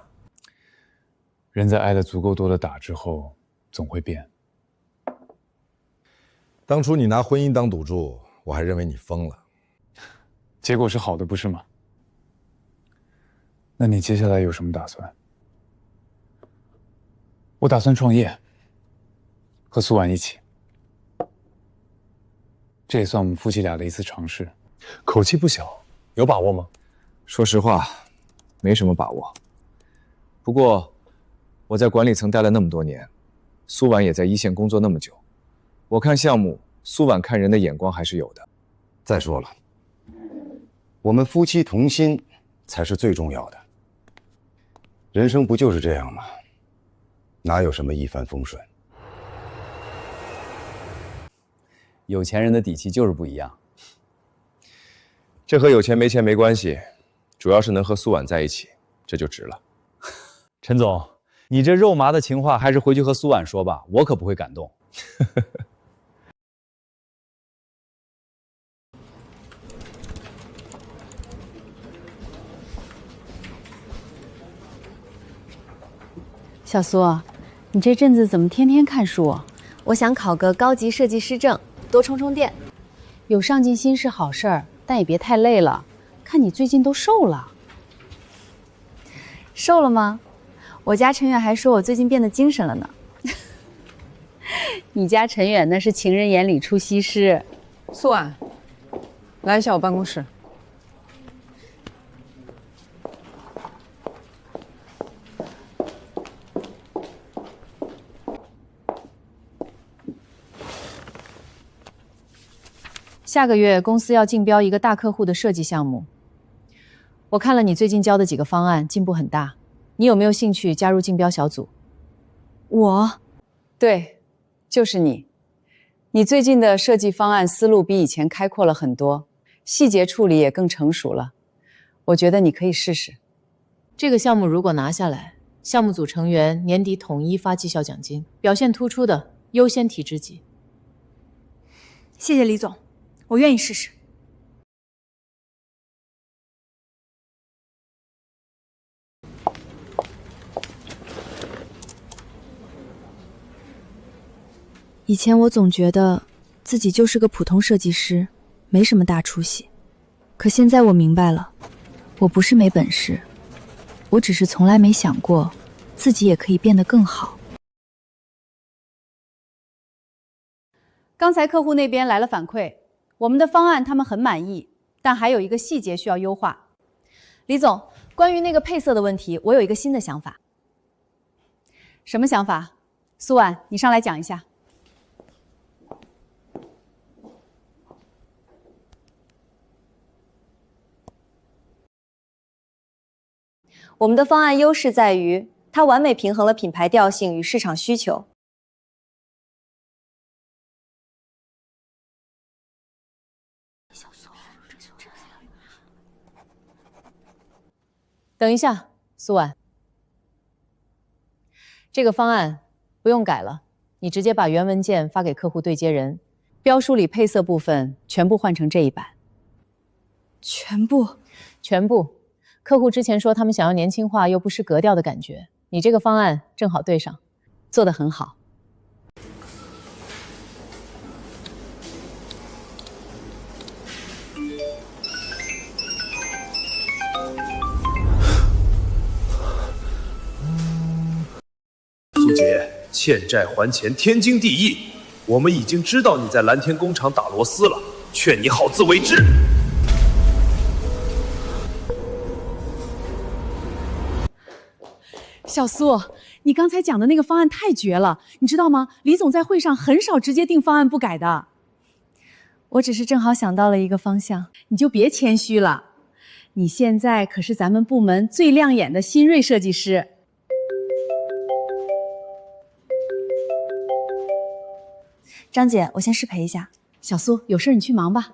人在挨了足够多的打之后，总会变。当初你拿婚姻当赌注，我还认为你疯了。结果是好的，不是吗？那你接下来有什么打算？我打算创业，和苏婉一起。这也算我们夫妻俩的一次尝试。口气不小，有把握吗？说实话，没什么把握。不过，我在管理层待了那么多年，苏婉也在一线工作那么久，我看项目，苏婉看人的眼光还是有的。再说了，我们夫妻同心才是最重要的。人生不就是这样吗？哪有什么一帆风顺？有钱人的底气就是不一样。这和有钱没钱没关系，主要是能和苏婉在一起，这就值了。陈总，你这肉麻的情话还是回去和苏婉说吧，我可不会感动。小苏，你这阵子怎么天天看书？我想考个高级设计师证，多充充电。有上进心是好事儿，但也别太累了。看你最近都瘦了。瘦了吗？我家陈远还说我最近变得精神了呢。你家陈远那是情人眼里出西施。苏婉，来一下我办公室。下个月公司要竞标一个大客户的设计项目。我看了你最近交的几个方案，进步很大。你有没有兴趣加入竞标小组？我？对，就是你。你最近的设计方案思路比以前开阔了很多，细节处理也更成熟了。我觉得你可以试试。这个项目如果拿下来，项目组成员年底统一发绩效奖金，表现突出的优先提职级。谢谢李总，我愿意试试。以前我总觉得自己就是个普通设计师，没什么大出息。可现在我明白了，我不是没本事，我只是从来没想过自己也可以变得更好。刚才客户那边来了反馈，我们的方案他们很满意，但还有一个细节需要优化。李总，关于那个配色的问题，我有一个新的想法。什么想法？苏婉，你上来讲一下。我们的方案优势在于，它完美平衡了品牌调性与市场需求。等一下，苏婉，这个方案不用改了，你直接把原文件发给客户对接人，标书里配色部分全部换成这一版。全部？全部。客户之前说他们想要年轻化又不失格调的感觉，你这个方案正好对上，做得很好。苏杰，欠债还钱天经地义，我们已经知道你在蓝天工厂打螺丝了，劝你好自为之。小苏，你刚才讲的那个方案太绝了，你知道吗？李总在会上很少直接定方案不改的。我只是正好想到了一个方向，你就别谦虚了。你现在可是咱们部门最亮眼的新锐设计师。张姐，我先失陪一下。小苏，有事你去忙吧。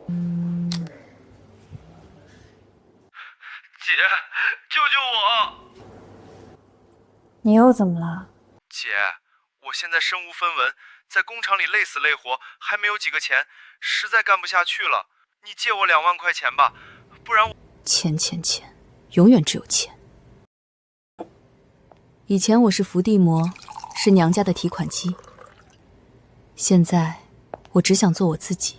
姐，救救我！你又怎么了？姐，我现在身无分文，在工厂里累死累活，还没有几个钱，实在干不下去了。你借我2万块钱吧，不然我……钱，永远只有钱。以前我是伏地魔，是娘家的提款机。现在，我只想做我自己。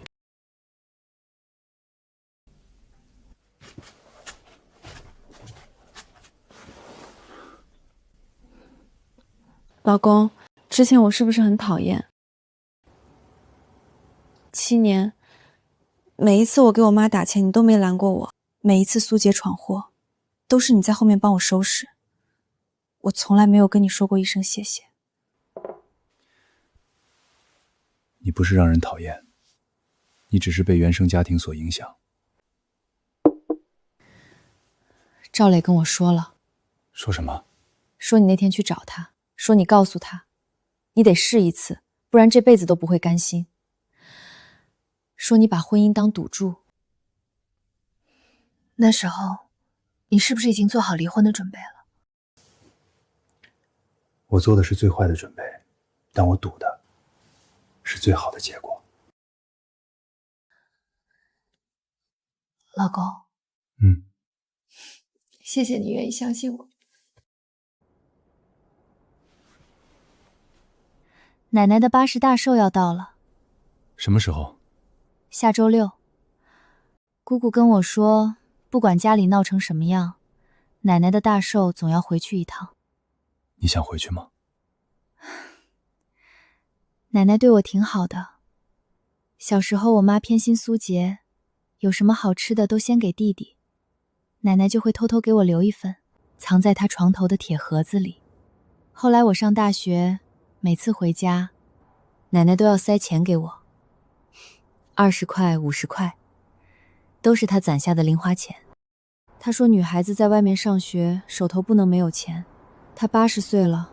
老公，之前我是不是很讨厌？7年，每一次我给我妈打钱，你都没拦过我；每一次苏杰闯祸，都是你在后面帮我收拾。我从来没有跟你说过一声谢谢。你不是让人讨厌，你只是被原生家庭所影响。赵磊跟我说了。说什么？说你那天去找他，说你告诉他，你得试一次，不然这辈子都不会甘心。说你把婚姻当赌注。那时候，你是不是已经做好离婚的准备了？我做的是最坏的准备，但我赌的是最好的结果。老公，谢谢你愿意相信我。奶奶的80大寿要到了，什么时候？下周6。姑姑跟我说，不管家里闹成什么样，奶奶的大寿总要回去一趟。你想回去吗？奶奶对我挺好的。小时候我妈偏心苏杰，有什么好吃的都先给弟弟，奶奶就会偷偷给我留一份，藏在她床头的铁盒子里。后来我上大学，每次回家，奶奶都要塞钱给我，20块、50块，都是她攒下的零花钱。她说女孩子在外面上学，手头不能没有钱。她80岁了，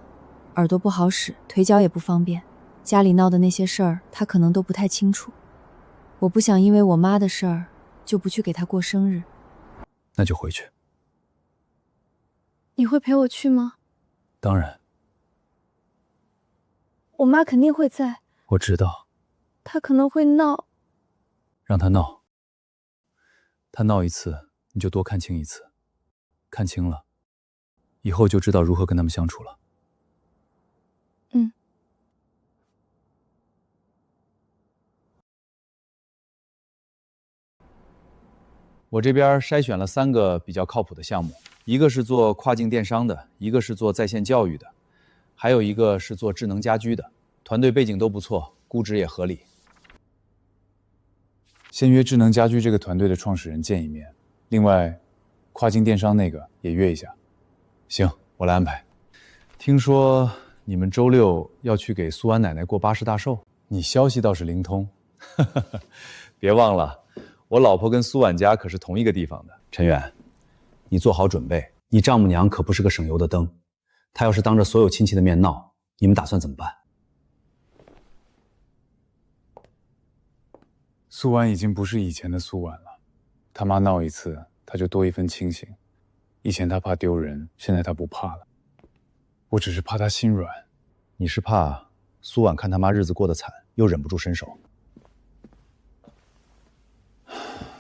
耳朵不好使，腿脚也不方便，家里闹的那些事儿，她可能都不太清楚。我不想因为我妈的事儿，就不去给她过生日。那就回去。你会陪我去吗？当然。我妈肯定会在。我知道。她可能会闹。让她闹。她闹一次，你就多看清一次。看清了，以后就知道如何跟他们相处了。我这边筛选了3个比较靠谱的项目，一个是做跨境电商的，一个是做在线教育的，还有一个是做智能家居的，团队背景都不错，估值也合理。先约智能家居这个团队的创始人见一面，另外，跨境电商那个也约一下。行，我来安排。听说你们周6要去给苏婉奶奶过80大寿，你消息倒是灵通。别忘了，我老婆跟苏婉家可是同一个地方的。陈远，你做好准备，你丈母娘可不是个省油的灯，她要是当着所有亲戚的面闹，你们打算怎么办？苏婉已经不是以前的苏婉了，他妈闹一次，他就多一分清醒。以前他怕丢人，现在他不怕了。我只是怕他心软。你是怕苏婉看他妈日子过得惨，又忍不住伸手？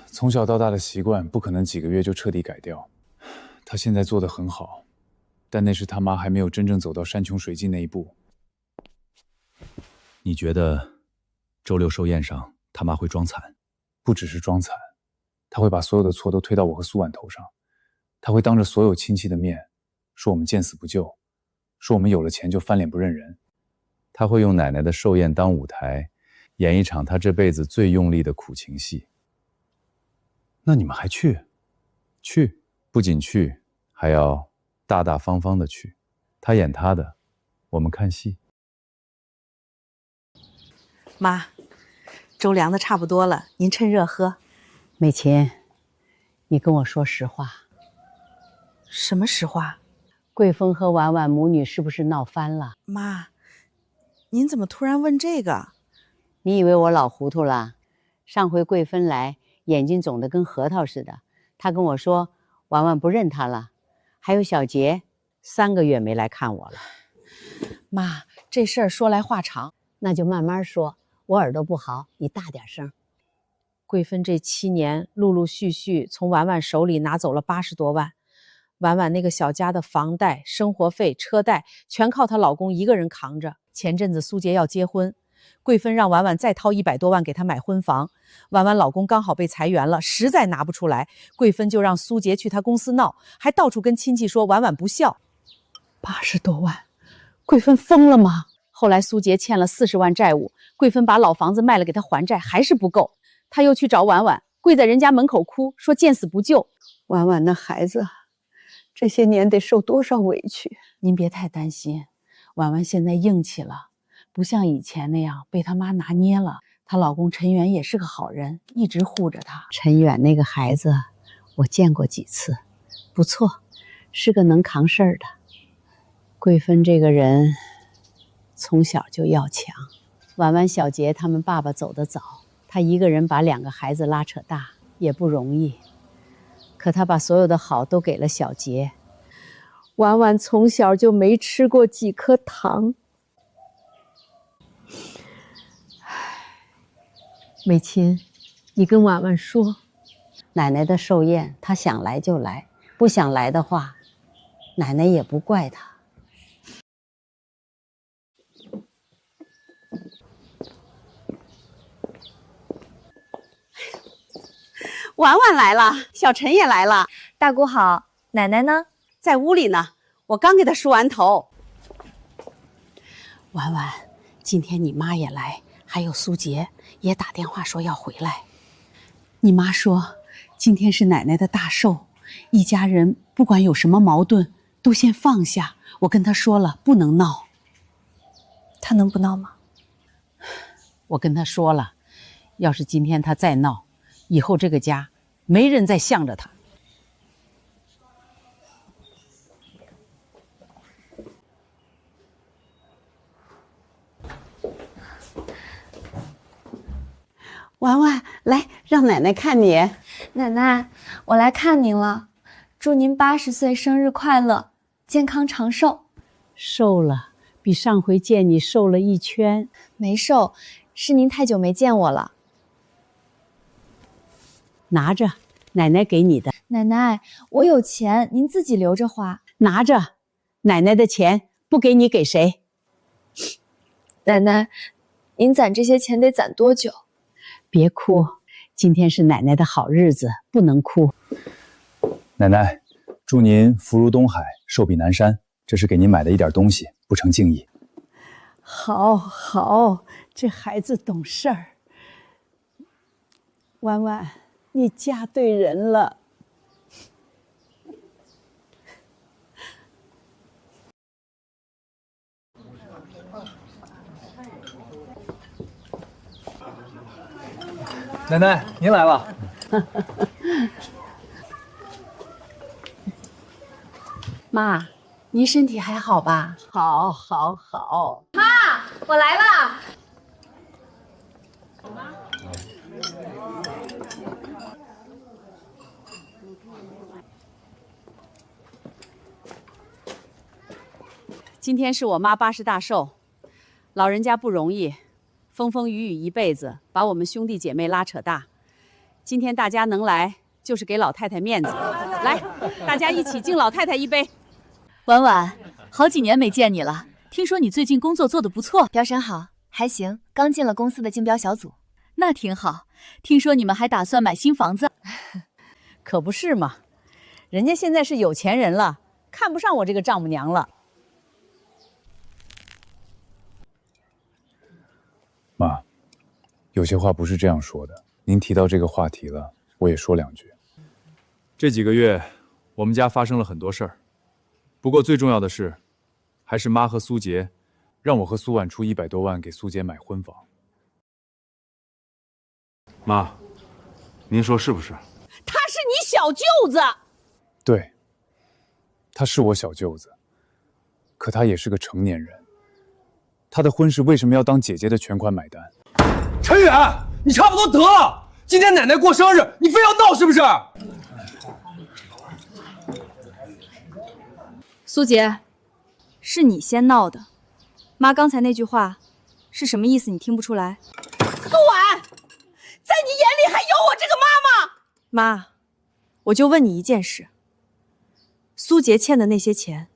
从小到大的习惯不可能几个月就彻底改掉。他现在做得很好，但那是他妈还没有真正走到山穷水尽那一步。你觉得周6寿宴上他妈会装惨？不只是装惨，他会把所有的错都推到我和苏婉头上。他会当着所有亲戚的面说我们见死不救，说我们有了钱就翻脸不认人。他会用奶奶的寿宴当舞台，演一场他这辈子最用力的苦情戏。那你们还去？去，不仅去，还要大大方方的去。他演他的，我们看戏。妈，粥凉的差不多了，您趁热喝。美琴，你跟我说实话。什么实话？桂芬和婉婉母女是不是闹翻了？妈，您怎么突然问这个？你以为我老糊涂了？上回桂芬来，眼睛肿得跟核桃似的，她跟我说婉婉不认她了。还有小杰，3个月没来看我了。妈，这事儿说来话长，那就慢慢说。我耳朵不好，你大点声。桂芬这7年陆陆续续从婉婉手里拿走了80多万。婉婉那个小家的房贷、生活费、车贷全靠她老公一个人扛着。前阵子苏杰要结婚，桂芬让婉婉再掏100多万给她买婚房。婉婉老公刚好被裁员了，实在拿不出来，桂芬就让苏杰去她公司闹，还到处跟亲戚说婉婉不孝。80多万，桂芬疯了吗？后来苏杰欠了40万债务，桂芬把老房子卖了给他还债，还是不够。他又去找婉婉，跪在人家门口哭，说见死不救。婉婉那孩子这些年得受多少委屈？您别太担心，婉婉现在硬气了，不像以前那样被他妈拿捏了。她老公陈远也是个好人，一直护着她。陈远那个孩子我见过几次，不错，是个能扛事儿的。桂芬这个人从小就要强。婉婉、小杰他们爸爸走得早，他一个人把2个孩子拉扯大也不容易。可他把所有的好都给了小杰，婉婉从小就没吃过几颗糖。美琴，你跟婉婉说，奶奶的寿宴她想来就来，不想来的话，奶奶也不怪她。婉婉来了，小陈也来了。大姑好，奶奶呢？在屋里呢，我刚给她梳完头。婉婉，今天你妈也来，还有苏杰也打电话说要回来。你妈说今天是奶奶的大寿，一家人不管有什么矛盾都先放下。我跟她说了，不能闹。她能不闹吗？我跟她说了，要是今天她再闹，以后这个家没人再向着她。婉婉，来，让奶奶看你。奶奶，我来看您了，祝您80岁生日快乐，健康长寿。瘦了，比上回见你瘦了1圈。没瘦，是您太久没见我了。拿着，奶奶给你的。奶奶，我有钱，您自己留着花。拿着，奶奶的钱不给你给谁？奶奶，您攒这些钱得攒多久？别哭，今天是奶奶的好日子，不能哭。奶奶，祝您福如东海，寿比南山。这是给您买的一点东西，不成敬意。好，好，这孩子懂事儿。婉婉，你嫁对人了。奶奶，您来了。妈，您身体还好吧？好，好，好。妈，我来了。今天是我妈80大寿，老人家不容易，风风雨雨一辈子，把我们兄弟姐妹拉扯大。今天大家能来，就是给老太太面子。来，大家一起敬老太太一杯。婉婉，好几年没见你了，听说你最近工作做得不错。表婶好，还行，刚进了公司的竞标小组。那挺好，听说你们还打算买新房子。可不是嘛，人家现在是有钱人了，看不上我这个丈母娘了。妈，有些话不是这样说的。您提到这个话题了，我也说两句。这几个月，我们家发生了很多事儿，不过最重要的是，还是妈和苏杰，让我和苏婉出100多万给苏杰买婚房。妈，您说是不是？他是你小舅子。对，他是我小舅子，可他也是个成年人。他的婚事为什么要当姐姐的全款买单？陈远，你差不多得了！今天奶奶过生日，你非要闹是不是？苏杰，是你先闹的。妈刚才那句话是什么意思？你听不出来？苏婉，在你眼里还有我这个妈妈？妈，我就问你一件事：苏杰欠的那些钱，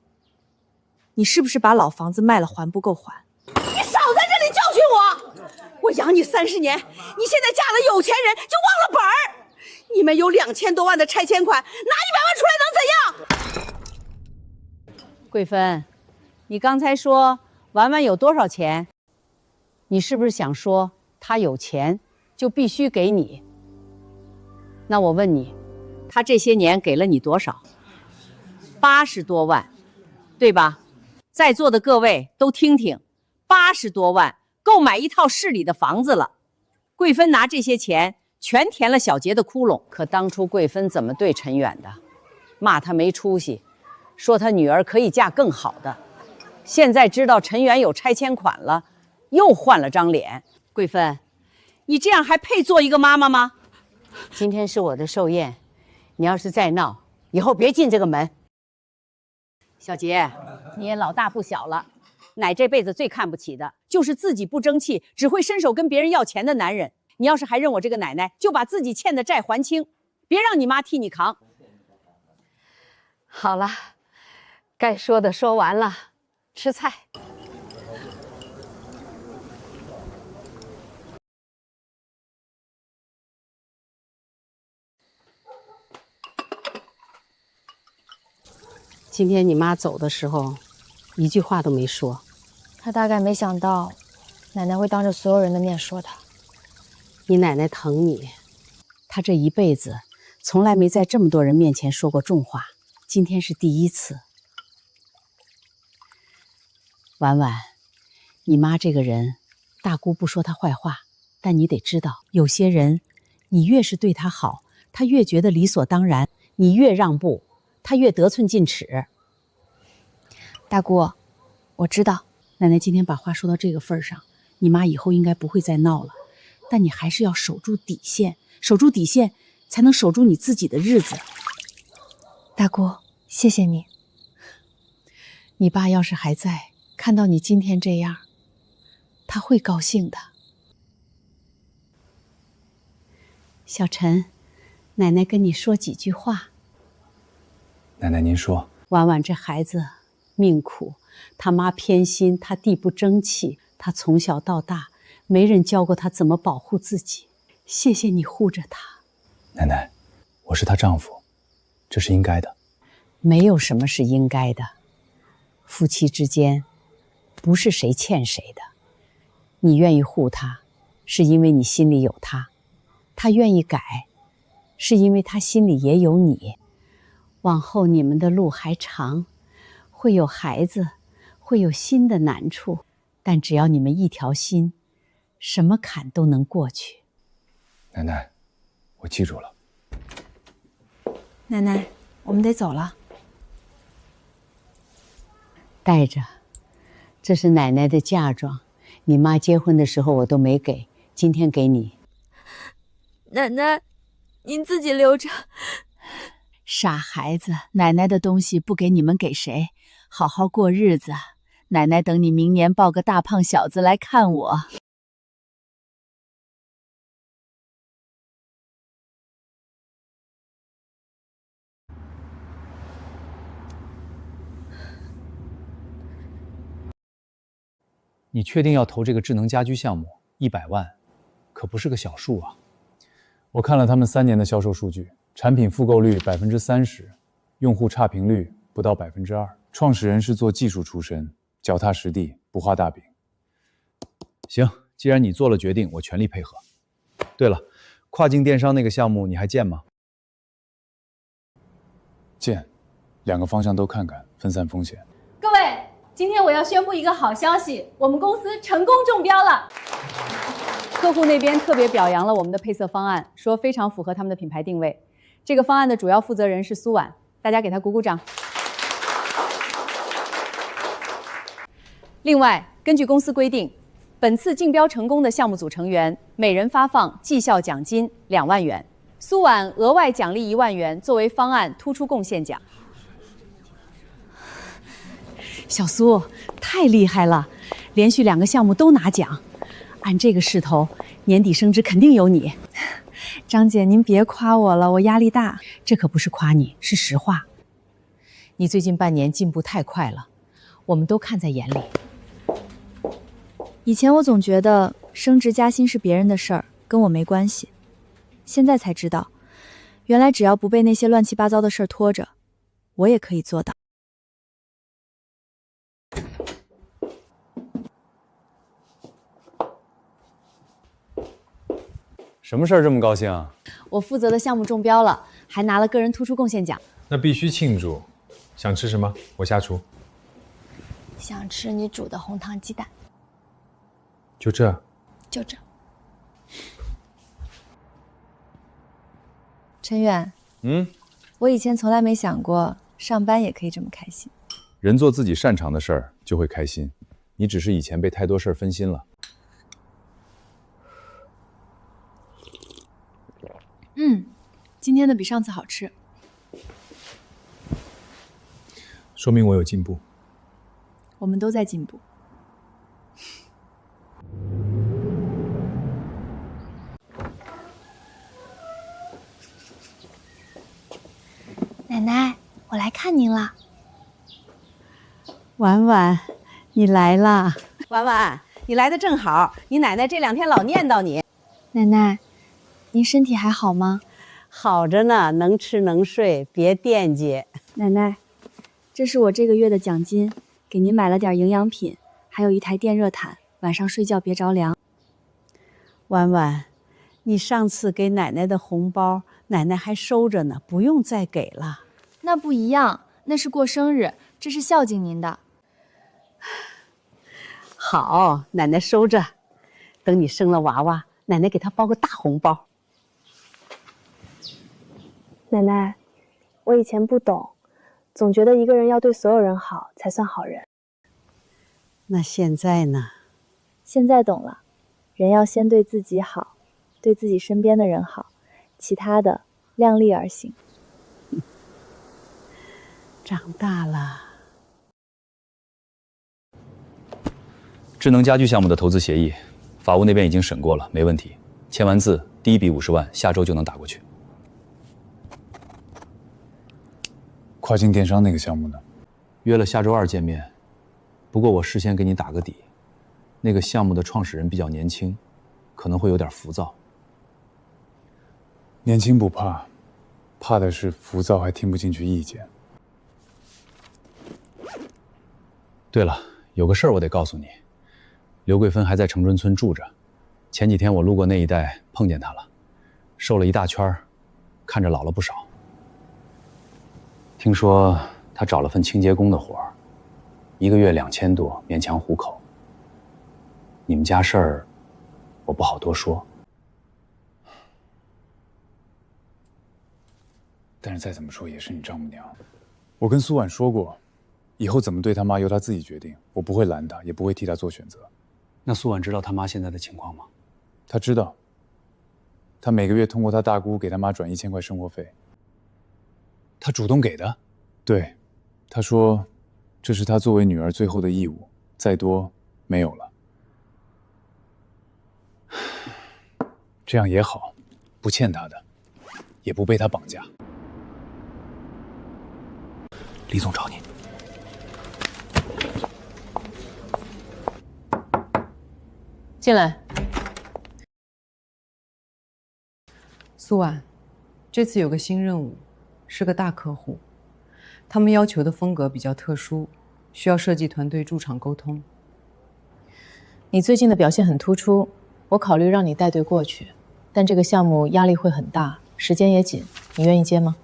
你是不是把老房子卖了还不够还？你少在这里教训我！我养你30年，你现在嫁了有钱人就忘了本儿。你们有2000多万的拆迁款，拿100万出来能怎样？桂芬，你刚才说婉婉有多少钱？你是不是想说她有钱就必须给你？那我问你，她这些年给了你多少？80多万，对吧？在座的各位都听听，80多万够买一套市里的房子了。桂芬拿这些钱全填了小杰的窟窿。可当初桂芬怎么对陈远的？骂他没出息，说他女儿可以嫁更好的。现在知道陈远有拆迁款了，又换了张脸。桂芬，你这样还配做一个妈妈吗？今天是我的寿宴，你要是再闹，以后别进这个门。小杰，你也老大不小了，奶这辈子最看不起的就是自己不争气，只会伸手跟别人要钱的男人。你要是还认我这个奶奶，就把自己欠的债还清，别让你妈替你扛。好了，该说的说完了，吃菜。今天你妈走的时候，一句话都没说。她大概没想到，奶奶会当着所有人的面说她。你奶奶疼你，她这一辈子从来没在这么多人面前说过重话，今天是第一次。婉婉，你妈这个人，大姑不说她坏话，但你得知道，有些人，你越是对她好，她越觉得理所当然；你越让步，她越得寸进尺。大姑，我知道。奶奶今天把话说到这个份上，你妈以后应该不会再闹了。但你还是要守住底线，守住底线，才能守住你自己的日子。大姑，谢谢你。你爸要是还在，看到你今天这样，他会高兴的。小陈，奶奶跟你说几句话。奶奶您说。婉婉这孩子命苦，他妈偏心，他弟不争气，他从小到大没人教过他怎么保护自己。谢谢你护着他。奶奶，我是她丈夫，这是应该的。没有什么是应该的，夫妻之间不是谁欠谁的。你愿意护他，是因为你心里有他；他愿意改，是因为他心里也有你。往后你们的路还长，会有孩子，会有新的难处，但只要你们一条心，什么坎都能过去。奶奶，我记住了。奶奶，我们得走了。带着，这是奶奶的嫁妆，你妈结婚的时候我都没给，今天给你。奶奶，您自己留着。傻孩子，奶奶的东西不给你们给谁？好好过日子，奶奶等你明年抱个大胖小子来看我。你确定要投这个智能家居项目？100万，可不是个小数啊！我看了他们3年的销售数据，产品复购率30%，用户差评率不到2%。创始人是做技术出身，脚踏实地，不画大饼。行，既然你做了决定，我全力配合。对了，跨境电商那个项目你还见吗？见，2个方向都看看，分散风险。各位，今天我要宣布一个好消息，我们公司成功中标了。客户那边特别表扬了我们的配色方案，说非常符合他们的品牌定位。这个方案的主要负责人是苏婉，大家给他鼓鼓掌。另外，根据公司规定，本次竞标成功的项目组成员每人发放绩效奖金2万元，苏婉额外奖励1万元作为方案突出贡献奖。小苏太厉害了，连续2个项目都拿奖，按这个势头，年底升职肯定有你。张姐，您别夸我了，我压力大。这可不是夸你，是实话。你最近半年进步太快了，我们都看在眼里。以前我总觉得升职加薪是别人的事儿，跟我没关系。现在才知道，原来只要不被那些乱七八糟的事儿拖着，我也可以做到。什么事儿这么高兴啊？我负责的项目中标了，还拿了个人突出贡献奖。那必须庆祝。想吃什么？我下厨。想吃你煮的红糖鸡蛋。就这？就这。陈远，我以前从来没想过上班也可以这么开心。人做自己擅长的事儿就会开心，你只是以前被太多事儿分心了。今天的比上次好吃，说明我有进步。我们都在进步。奶奶，我来看您了。婉婉，你来啦！婉婉，你来的正好，你奶奶这2天老念叨你。奶奶，您身体还好吗？好着呢，能吃能睡，别惦记。奶奶，这是我这个月的奖金，给您买了点营养品，还有一台电热毯，晚上睡觉别着凉。婉婉，你上次给奶奶的红包，奶奶还收着呢，不用再给了。那不一样，那是过生日，这是孝敬您的。好，奶奶收着，等你生了娃娃，奶奶给她包个大红包。奶奶，我以前不懂，总觉得一个人要对所有人好才算好人。那现在呢？现在懂了，人要先对自己好，对自己身边的人好，其他的量力而行。长大了。智能家居项目的投资协议，法务那边已经审过了，没问题。签完字，第一笔50万，下周就能打过去。跨境电商那个项目呢？约了下周2见面。不过我事先给你打个底，那个项目的创始人比较年轻，可能会有点浮躁。年轻不怕，怕的是浮躁还听不进去意见。对了，有个事儿我得告诉你，刘桂芬还在城春村住着。前几天我路过那一带，碰见她了，瘦了一大圈，看着老了不少。听说她找了份清洁工的活儿，1个月2000多，勉强糊口。你们家事儿，我不好多说。但是再怎么说也是你丈母娘。我跟苏婉说过，以后怎么对她妈由她自己决定，我不会拦她，也不会替她做选择。那苏婉知道她妈现在的情况吗？她知道。她每个月通过她大姑给她妈转1000块生活费。她主动给的？对，她说这是她作为女儿最后的义务，再多没有了。这样也好，不欠她的，也不被她绑架。李总找你。进来。苏婉，这次有个新任务，是个大客户，他们要求的风格比较特殊，需要设计团队驻场沟通。你最近的表现很突出，我考虑让你带队过去，但这个项目压力会很大，时间也紧，你愿意接吗？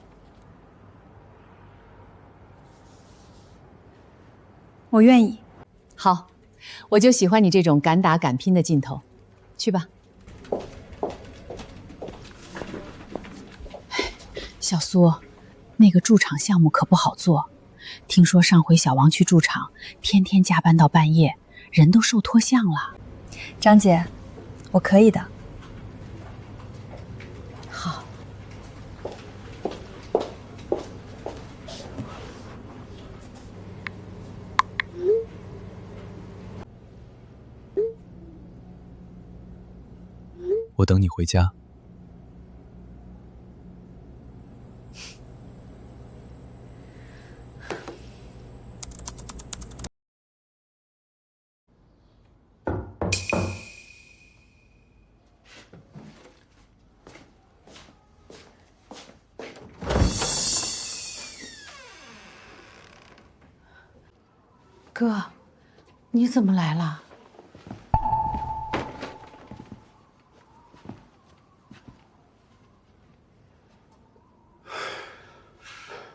我愿意。好，我就喜欢你这种敢打敢拼的劲头。去吧。小苏，那个驻场项目可不好做，听说上回小王去驻场，天天加班到半夜，人都瘦脱相了。张姐，我可以的。好。我等你回家。哥，你怎么来了？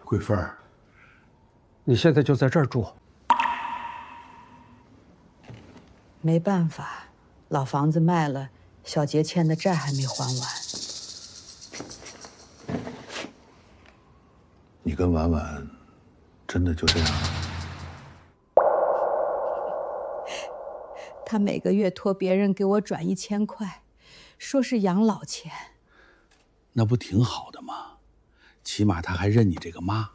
桂芬儿，你现在就在这儿住？没办法，老房子卖了，小杰欠的债还没还完。你跟婉婉真的就这样？他每个月托别人给我转1000块，说是养老钱。那不挺好的吗？起码他还认你这个妈。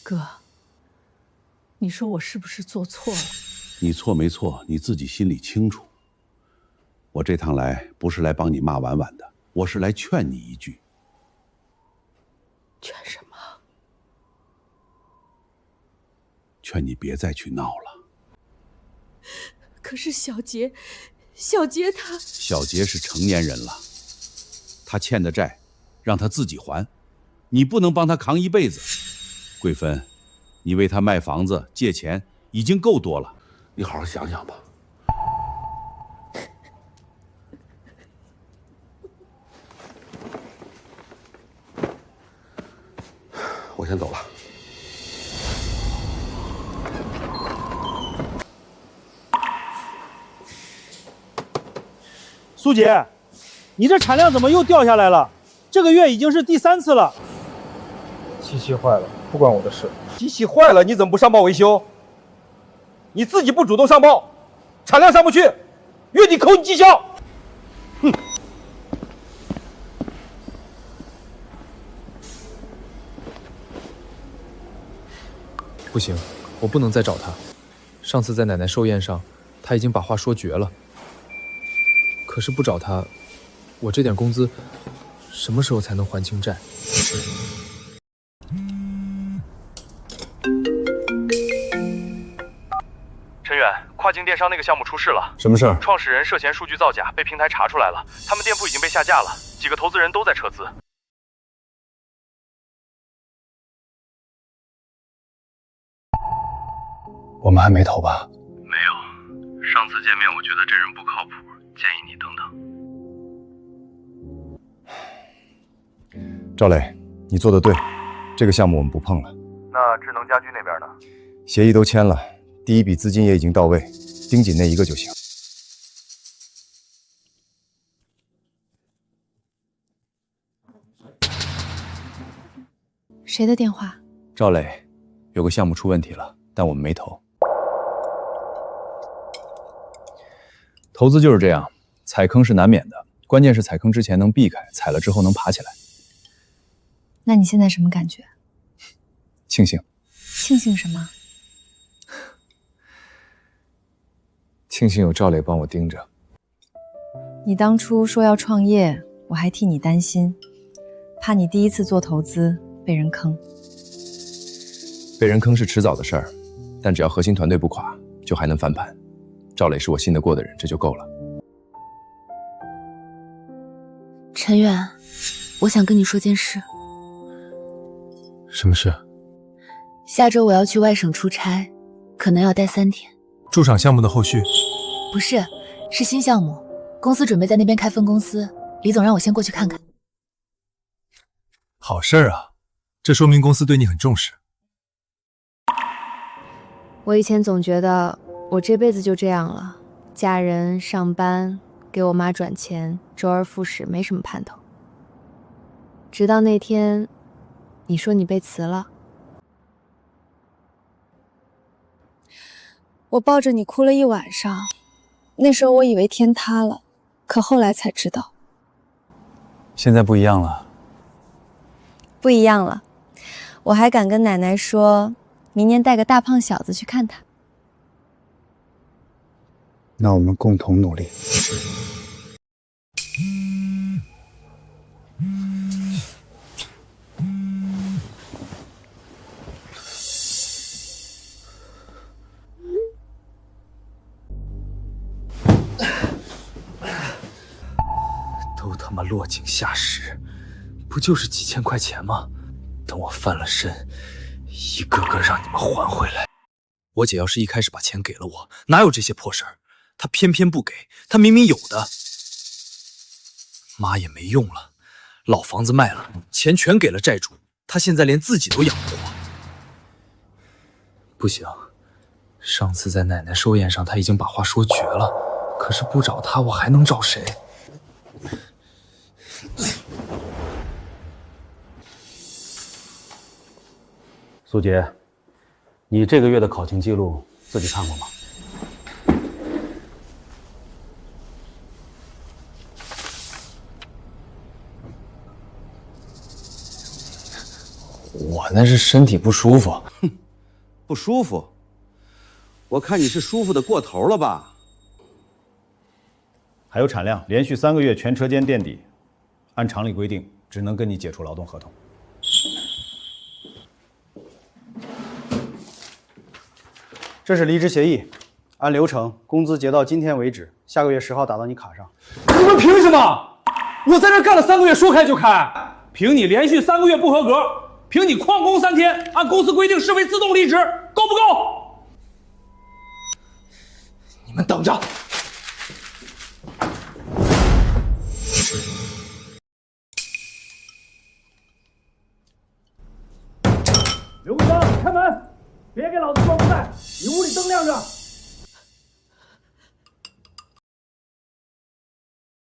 哥，你说我是不是做错了？你错没错，你自己心里清楚。我这趟来不是来帮你骂婉婉的，我是来劝你一句。劝什么？劝你别再去闹了。可是小杰他……小杰是成年人了，他欠的债，让他自己还，你不能帮他扛一辈子。桂芬，你为他卖房子借钱已经够多了，你好好想想吧。我先走了。苏姐，你这产量怎么又掉下来了？这个月已经是第3次了。机器坏了，不关我的事。机器坏了，你怎么不上报维修？你自己不主动上报，产量上不去，月底扣你绩效。哼！不行，我不能再找他。上次在奶奶寿宴上，他已经把话说绝了。可是不找他，我这点工资什么时候才能还清债？陈远，跨境电商那个项目出事了。什么事儿？创始人涉嫌数据造假，被平台查出来了，他们店铺已经被下架了。几个投资人都在撤资。我们还没投吧？没有，上次见面我觉得这人不靠谱，建议你等等。赵磊，你做的对，这个项目我们不碰了。那智能家居那边呢？协议都签了，第一笔资金也已经到位，盯紧那一个就行。谁的电话？赵磊，有个项目出问题了，但我们没投。投资就是这样，踩坑是难免的，关键是踩坑之前能避开，踩了之后能爬起来。那你现在什么感觉？庆幸。庆幸什么？庆幸有赵磊帮我盯着。你当初说要创业，我还替你担心，怕你第一次做投资被人坑。被人坑是迟早的事儿，但只要核心团队不垮，就还能翻盘。赵磊是我信得过的人，这就够了。陈远，我想跟你说件事。什么事？下周我要去外省出差，可能要待3天。驻场项目的后续？不是，是新项目，公司准备在那边开分公司，李总让我先过去看看。好事儿啊，这说明公司对你很重视。我以前总觉得我这辈子就这样了，嫁人、上班，给我妈转钱，周而复始，没什么盼头。直到那天，你说你被辞了，我抱着你哭了一晚上。那时候我以为天塌了，可后来才知道，现在不一样了。不一样了。我还敢跟奶奶说，明年带个大胖小子去看他。那我们共同努力。都他妈落井下石，不就是几千块钱吗？等我翻了身，一个个让你们还回来。我姐要是一开始把钱给了我，哪有这些破事儿？她偏偏不给，她明明有的。妈也没用了，老房子卖了，钱全给了债主，她现在连自己都养不活。不行，上次在奶奶寿宴上，她已经把话说绝了。可是不找她，我还能找谁？苏杰，你这个月的考勤记录自己看过吗？我那是身体不舒服。哼，不舒服？我看你是舒服的过头了吧？还有产量，连续3个月全车间垫底，按常理规定，只能跟你解除劳动合同。这是离职协议，按流程，工资结到今天为止，下个月10号打到你卡上。你们凭什么？我在这干了3个月，说开就开。凭你连续3个月不合格，凭你旷工3天，按公司规定视为自动离职，够不够？你们等着！刘桂芳，开门！别给老子装不在，你屋里灯亮着。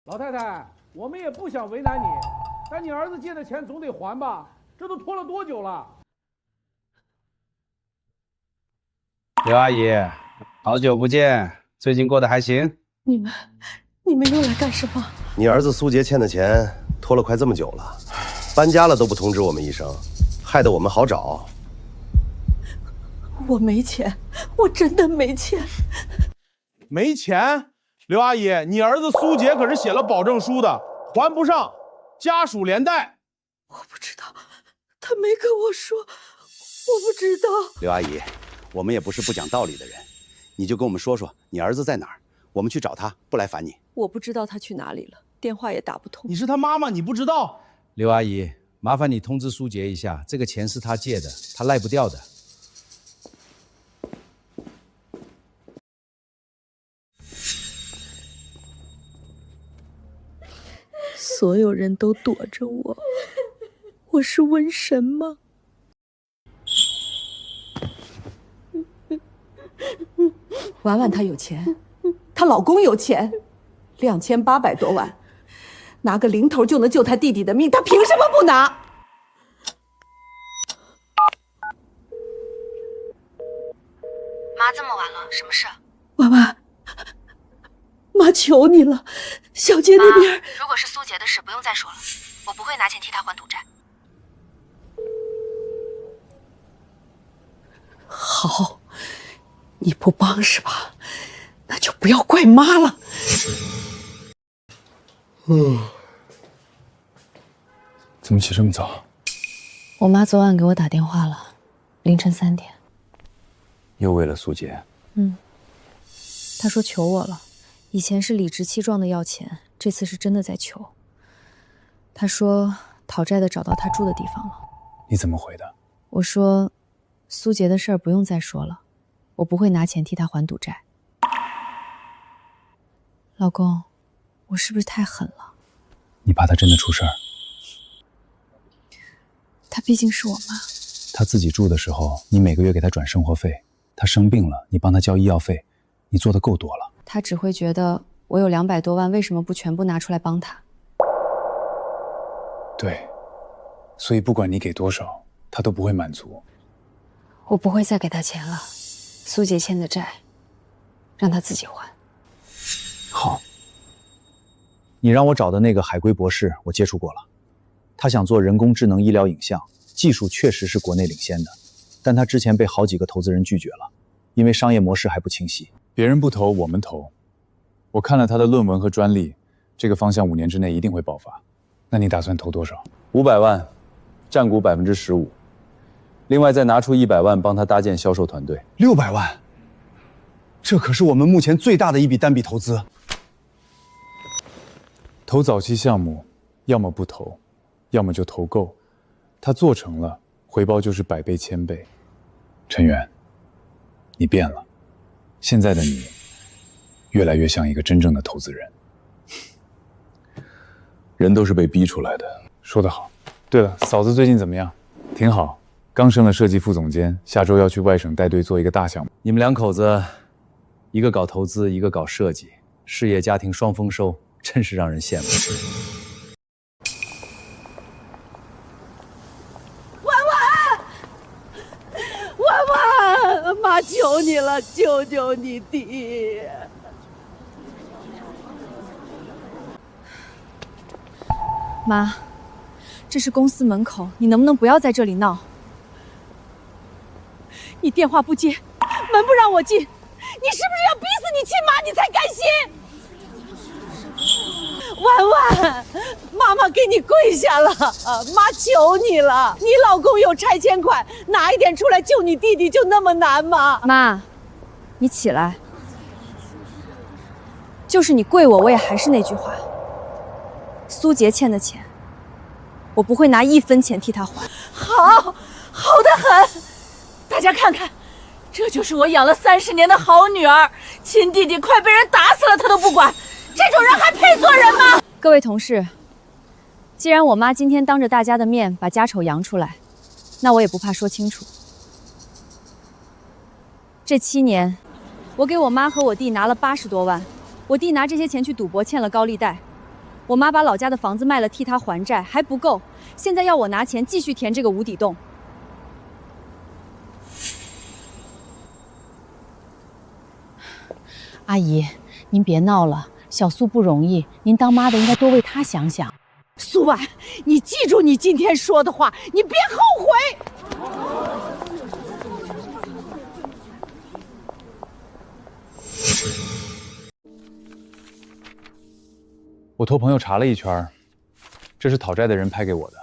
老太太，我们也不想为难你，但你儿子借的钱总得还吧？这都拖了多久了？刘阿姨，好久不见，最近过得还行？你们又来干什么？你儿子苏杰欠的钱拖了快这么久了，搬家了都不通知我们一声，害得我们好找。我没钱，我真的没钱。没钱？刘阿姨，你儿子苏杰可是写了保证书的，还不上，家属连带。我不知道，他没跟我说，我不知道。刘阿姨，我们也不是不讲道理的人，你就跟我们说说你儿子在哪儿，我们去找他，不来烦你。我不知道他去哪里了，电话也打不通。你是他妈妈，你不知道？刘阿姨，麻烦你通知苏杰一下，这个钱是他借的，他赖不掉的。所有人都躲着我，我是瘟神吗？婉婉她有钱，她老公有钱，2800多万，拿个零头就能救她弟弟的命，她凭什么不拿？妈，这么晚了，什么事？婉婉，妈求你了，小杰那边……如果是苏杰的事，不用再说了，我不会拿钱替他还赌债。好，你不帮是吧？那就不要怪妈了。怎么起这么早？我妈昨晚给我打电话了，凌晨3点。又为了苏杰？她说求我了，以前是理直气壮的要钱，这次是真的在求。她说讨债的找到她住的地方了。你怎么回的？我说苏杰的事儿不用再说了，我不会拿钱替他还赌债。老公，我是不是太狠了？你怕他真的出事儿？她毕竟是我妈。他自己住的时候，你每个月给他转生活费；他生病了，你帮他交医药费，你做的够多了。她只会觉得我有200多万，为什么不全部拿出来帮他？对，所以不管你给多少，他都不会满足。我不会再给他钱了，苏杰欠的债，让他自己还。好，你让我找的那个海归博士，我接触过了，他想做人工智能医疗影像，技术确实是国内领先的，但他之前被好几个投资人拒绝了，因为商业模式还不清晰。别人不投，我们投。我看了他的论文和专利，这个方向5年之内一定会爆发。那你打算投多少？500万，占股15%。另外再拿出100万帮他搭建销售团队。600万，这可是我们目前最大的一笔单笔投资。投早期项目，要么不投，要么就投够。他做成了，回报就是100倍、1000倍。陈远，你变了，现在的你，越来越像一个真正的投资人。人都是被逼出来的。说得好。对了，嫂子最近怎么样？挺好。刚升了设计副总监，下周要去外省带队做一个大项目。你们2口子，一个搞投资，一个搞设计，事业家庭双丰收，真是让人羡慕。婉婉，妈求你了，救救你弟！妈，这是公司门口，你能不能不要在这里闹？你电话不接，门不让我进，你是不是要逼死你亲妈，你才甘心？婉婉，妈妈给你跪下了，妈求你了，你老公有拆迁款，拿一点出来救你弟弟，就那么难吗？妈，你起来。就是你跪我也还是那句话，苏杰欠的钱，我不会拿1分钱替他还。好，好得很。大家看看，这就是我养了30年的好女儿，亲弟弟快被人打死了，她都不管，这种人还配做人吗？各位同事，既然我妈今天当着大家的面把家丑扬出来，那我也不怕说清楚。这7年，我给我妈和我弟拿了80多万，我弟拿这些钱去赌博，欠了高利贷。我妈把老家的房子卖了替他还债，还不够，现在要我拿钱继续填这个无底洞。阿姨，您别闹了，小苏不容易，您当妈的应该多为她想想。苏婉，你记住你今天说的话，你别后悔。我托朋友查了一圈，这是讨债的人拍给我的，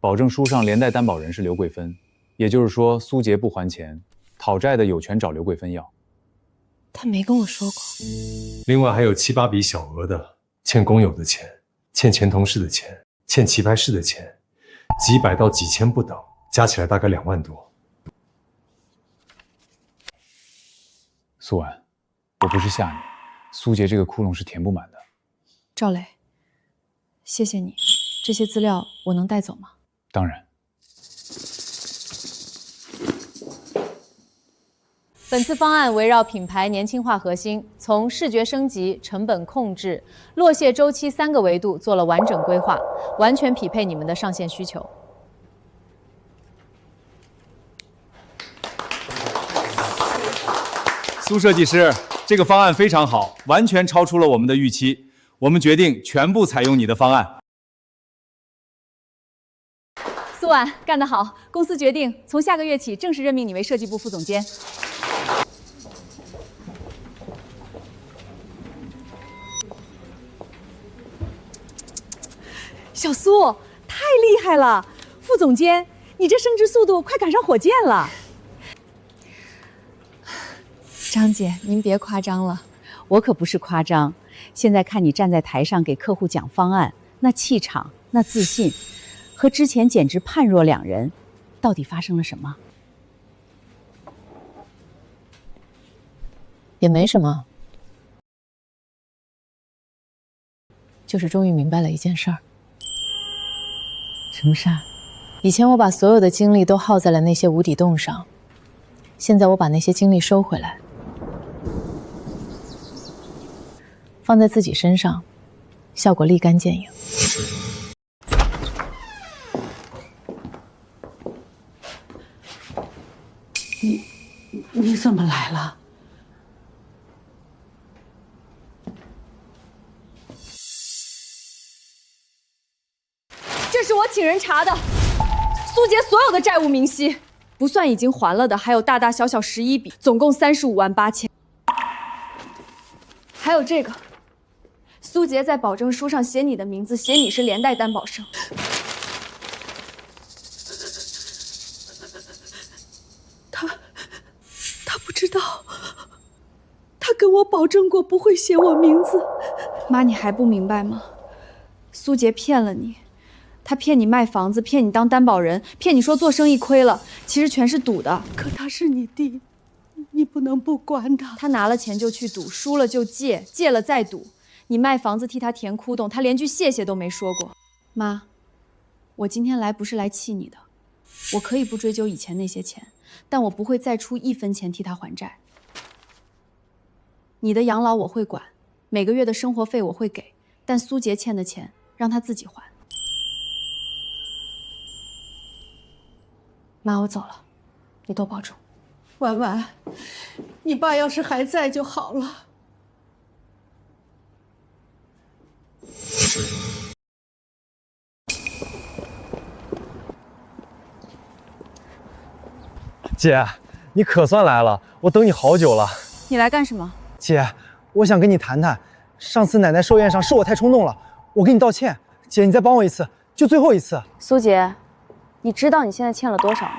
保证书上连带担保人是刘桂芬，也就是说苏杰不还钱，讨债的有权找刘桂芬要。他没跟我说过。另外还有7、8笔小额的欠工友的钱，欠前同事的钱，欠棋牌室的钱，几百到几千不等，加起来大概2万多。苏婉，我不是吓你，苏杰这个窟窿是填不满的。赵磊，谢谢你，这些资料我能带走吗？当然。本次方案围绕品牌年轻化核心，从视觉升级、成本控制、落谢周期3个维度做了完整规划，完全匹配你们的上线需求。苏设计师，这个方案非常好，完全超出了我们的预期。我们决定全部采用你的方案。苏婉，干得好！公司决定从下个月起正式任命你为设计部副总监。小苏，太厉害了！副总监，你这升职速度快赶上火箭了。张姐，您别夸张了，我可不是夸张。现在看你站在台上给客户讲方案，那气场、那自信，和之前简直判若两人。到底发生了什么？也没什么，就是终于明白了一件事儿。什么事儿？以前我把所有的精力都耗在了那些无底洞上，现在我把那些精力收回来，放在自己身上，效果立竿见影。你怎么来了？这是我请人查的，苏杰所有的债务明细，不算已经还了的，还有大大小小11笔，总共35万8千。还有这个，苏杰在保证书上写你的名字，写你是连带担保生。他不知道，他跟我保证过不会写我名字。妈，你还不明白吗？苏杰骗了你。他骗你卖房子，骗你当担保人，骗你说做生意亏了，其实全是赌的。可他是你弟，你不能不管他。他拿了钱就去赌，输了就借，借了再赌。你卖房子替他填窟窿，他连句谢谢都没说过。妈，我今天来不是来气你的，我可以不追究以前那些钱，但我不会再出1分钱替他还债。你的养老我会管，每个月的生活费我会给，但苏杰欠的钱让他自己还。妈，我走了，你多保重。婉婉，你爸要是还在就好了。姐，你可算来了，我等你好久了。你来干什么？姐，我想跟你谈谈，上次奶奶寿宴上是我太冲动了，我跟你道歉。姐，你再帮我一次，就最后一次。苏杰，你知道你现在欠了多少吗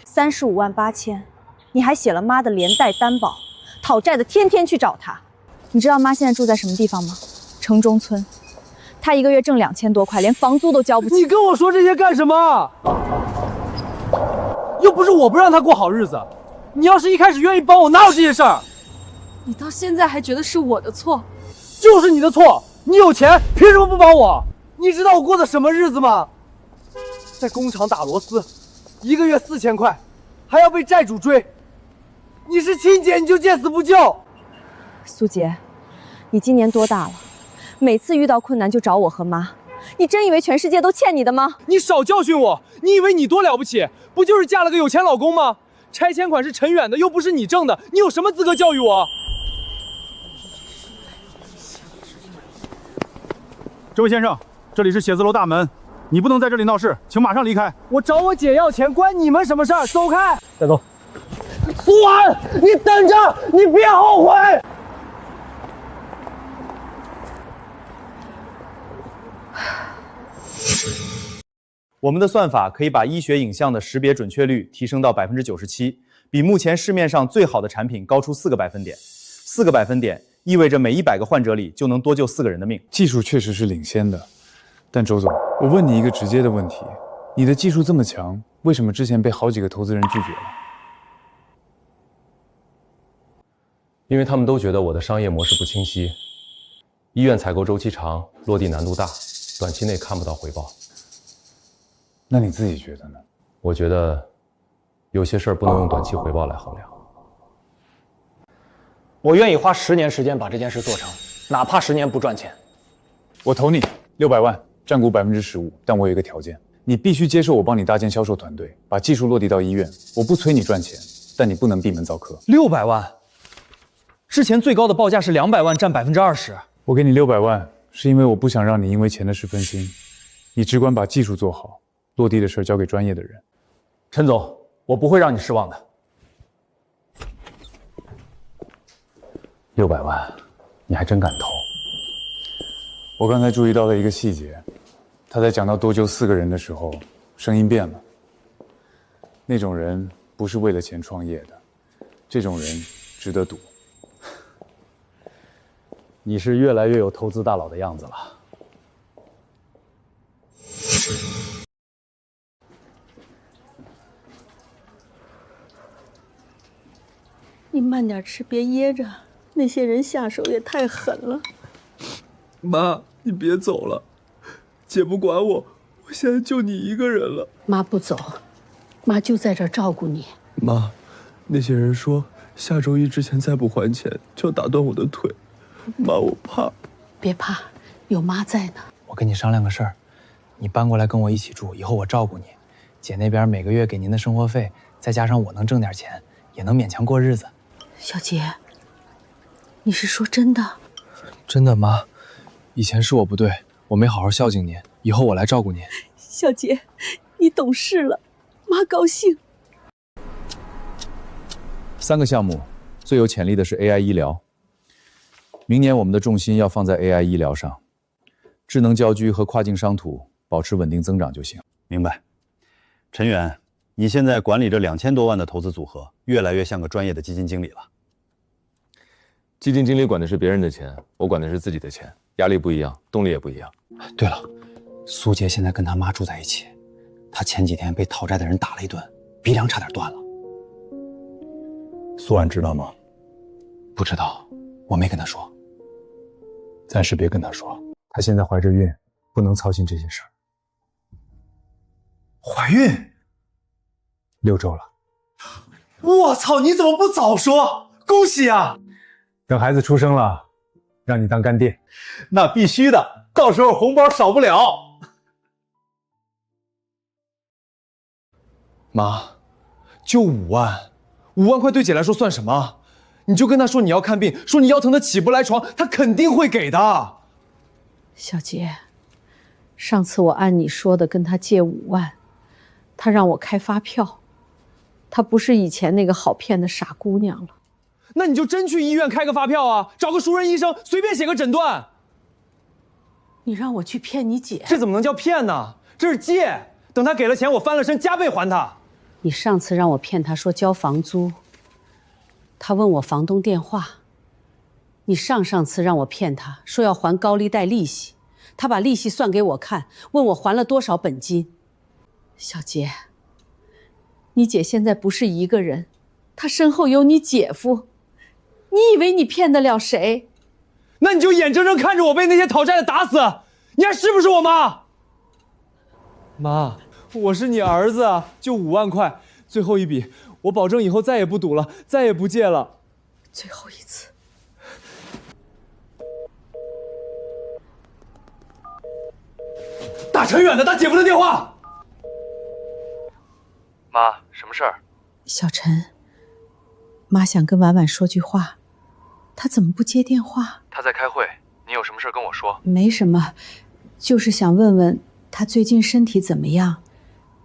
？35万8千，你还写了妈的连带担保，讨债的天天去找她。你知道妈现在住在什么地方吗？城中村，她1个月挣2000多块，连房租都交不起。你跟我说这些干什么？又不是我不让她过好日子，你要是一开始愿意帮我，哪有这些事儿？你到现在还觉得是我的错？就是你的错，你有钱凭什么不帮我？你知道我过的什么日子吗？在工厂打螺丝，1个月4000块，还要被债主追。你是亲姐，你就见死不救。苏杰，你今年多大了？每次遇到困难就找我和妈，你真以为全世界都欠你的吗？你少教训我！你以为你多了不起？不就是嫁了个有钱老公吗？拆迁款是陈远的，又不是你挣的，你有什么资格教育我？这位先生，这里是写字楼大门，你不能在这里闹事，请马上离开。我找我姐要钱，关你们什么事儿？走开！带走。苏婉，你等着，你别后悔。我们的算法可以把医学影像的识别准确率提升到97%，比目前市面上最好的产品高出4个百分点。4个百分点意味着每100个患者里就能多救4个人的命。技术确实是领先的，但周总，我问你一个直接的问题：你的技术这么强，为什么之前被好几个投资人拒绝了？因为他们都觉得我的商业模式不清晰，医院采购周期长，落地难度大，短期内看不到回报。那你自己觉得呢？我觉得有些事儿不能用短期回报来衡量。我愿意花10年时间把这件事做成，哪怕10年不赚钱。我投你600万，占股15%，但我有一个条件，你必须接受我帮你搭建销售团队，把技术落地到医院。我不催你赚钱，但你不能闭门造车。600万，之前最高的报价是200万，占20%。我给你600万，是因为我不想让你因为钱的事分心，你只管把技术做好，落地的事交给专业的人。陈总，我不会让你失望的。600万，你还真敢投？我刚才注意到了一个细节，他在讲到多救4个人的时候，声音变了。那种人不是为了钱创业的，这种人值得赌。你是越来越有投资大佬的样子了。你慢点吃，别噎着。那些人下手也太狠了。妈，你别走了，姐不管我，我现在就你一个人了。妈不走，妈就在这儿照顾你。妈，那些人说下周1之前再不还钱就要打断我的腿，妈，我怕。别怕，有妈在呢。我跟你商量个事儿，你搬过来跟我一起住，以后我照顾你。姐那边每个月给您的生活费，再加上我能挣点钱，也能勉强过日子。小杰，你是说真的？真的，妈，以前是我不对，我没好好孝敬您，以后我来照顾您。小杰，你懂事了，妈高兴。3个项目，最有潜力的是 AI 医疗。明年我们的重心要放在 AI 医疗上，智能交居和跨境商图保持稳定增长就行。明白。陈远，你现在管理着2000多万的投资组合，越来越像个专业的基金经理了。基金经理管的是别人的钱，我管的是自己的钱，压力不一样，动力也不一样。对了，苏杰现在跟他妈住在一起，他前几天被讨债的人打了一顿，鼻梁差点断了。苏婉知道吗？不知道，我没跟他说。暂时别跟他说，她现在怀着孕，不能操心这些事儿。怀孕6周了。我操！你怎么不早说？恭喜啊！等孩子出生了，让你当干爹。那必须的，到时候红包少不了。妈，就5万，5万块对姐来说算什么？你就跟她说你要看病，说你腰疼的起不来床，她肯定会给的。小杰，上次我按你说的跟他借5万，他让我开发票，她不是以前那个好骗的傻姑娘了。那你就真去医院开个发票啊，找个熟人医生，随便写个诊断。你让我去骗你姐，这怎么能叫骗呢？这是借，等他给了钱，我翻了身加倍还他。你上次让我骗他说交房租，他问我房东电话。你上上次让我骗他说要还高利贷利息，他把利息算给我看，问我还了多少本金。小杰，你姐现在不是一个人，她身后有你姐夫，你以为你骗得了谁？那你就眼睁睁看着我被那些讨债的打死，你还是不是我妈？妈，我是你儿子，就5万块，最后一笔，我保证以后再也不赌了，再也不借了。最后一次。打陈远的，打姐夫的电话。妈，什么事儿？小陈，妈想跟婉婉说句话，她怎么不接电话？他在开会，你有什么事跟我说。没什么，就是想问问她最近身体怎么样。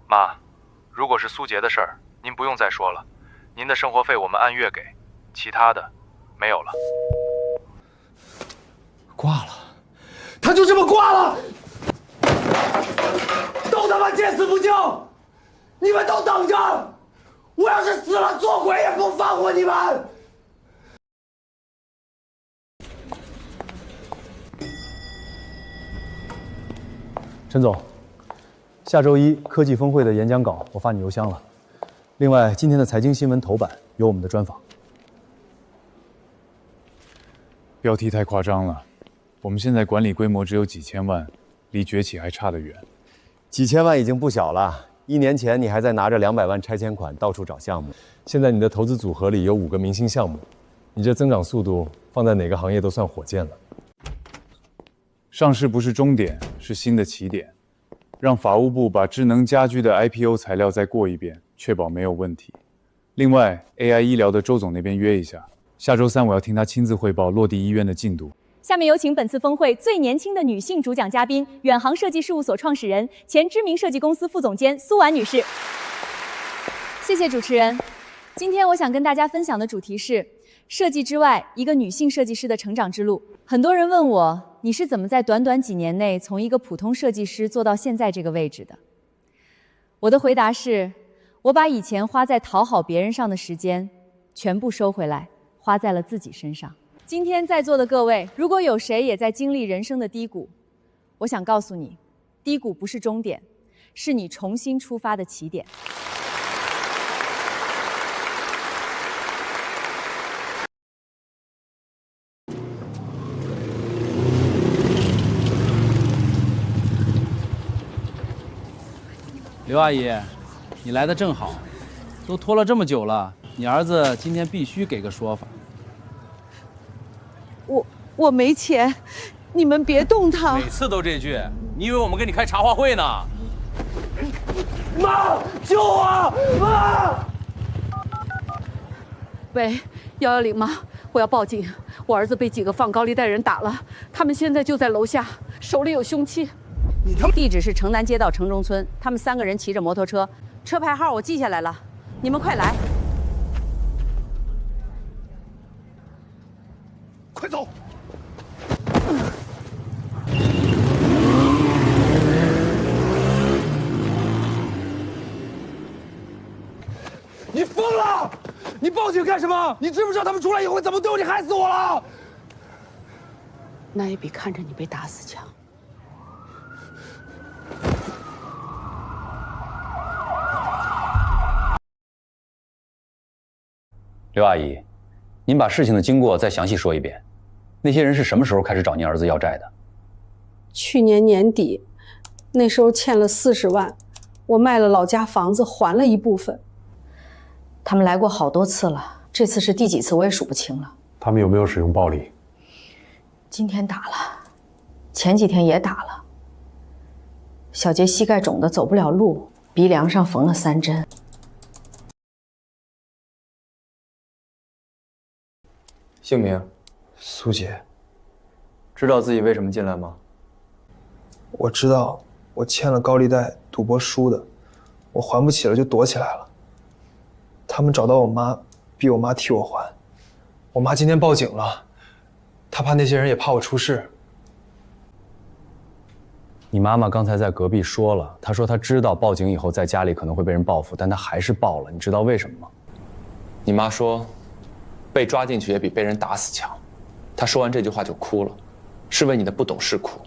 妈，如果是苏杰的事儿，您不用再说了，您的生活费我们按月给，其他的没有了。挂了，他就这么挂了，都他妈见死不救！你们都等着，我要是死了做鬼也不放过你们！陈总，下周一科技峰会的演讲稿我发你邮箱了。另外，今天的财经新闻头版有我们的专访。标题太夸张了，我们现在管理规模只有几千万，离崛起还差得远。几千万已经不小了。1年前你还在拿着200万拆迁款到处找项目，现在你的投资组合里有5个明星项目，你这增长速度放在哪个行业都算火箭了。上市不是终点，是新的起点。让法务部把智能家居的 IPO 材料再过一遍，确保没有问题。另外 ，AI 医疗的周总那边约一下，下周3我要听他亲自汇报落地医院的进度。下面有请本次峰会最年轻的女性主讲嘉宾，远航设计事务所创始人、前知名设计公司副总监苏婉女士。谢谢主持人。今天我想跟大家分享的主题是设计之外，一个女性设计师的成长之路。很多人问我，你是怎么在短短几年内从一个普通设计师做到现在这个位置的？我的回答是，我把以前花在讨好别人上的时间全部收回来，花在了自己身上。今天在座的各位，如果有谁也在经历人生的低谷，我想告诉你，低谷不是终点，是你重新出发的起点。刘阿姨，你来的正好，都拖了这么久了，你儿子今天必须给个说法。我没钱，你们别动他。每次都这句，你以为我们跟你开茶话会呢？妈，救我！妈！喂，110吗？我要报警，我儿子被几个放高利贷人打了，他们现在就在楼下，手里有凶器。地址是城南街道城中村，他们3个人骑着摩托车，车牌号我记下来了，你们快来！快走！你疯了！你报警干什么？你知不知道他们出来以后会怎么对我？你害死我了！那也比看着你被打死强。刘阿姨，您把事情的经过再详细说一遍。那些人是什么时候开始找您儿子要债的？去年年底，那时候欠了40万，我卖了老家房子还了一部分。他们来过好多次了，这次是第几次我也数不清了。他们有没有使用暴力？今天打了，前几天也打了。小杰膝盖肿得走不了路，鼻梁上缝了3针。姓名：苏杰。知道自己为什么进来吗？我知道，我欠了高利贷，赌博输的，我还不起了就躲起来了。他们找到我妈，逼我妈替我还。我妈今天报警了，她怕那些人也怕我出事。你妈妈刚才在隔壁说了，她说她知道报警以后在家里可能会被人报复，但她还是报了。你知道为什么吗？你妈说，被抓进去也比被人打死强。她说完这句话就哭了，是为你的不懂事哭。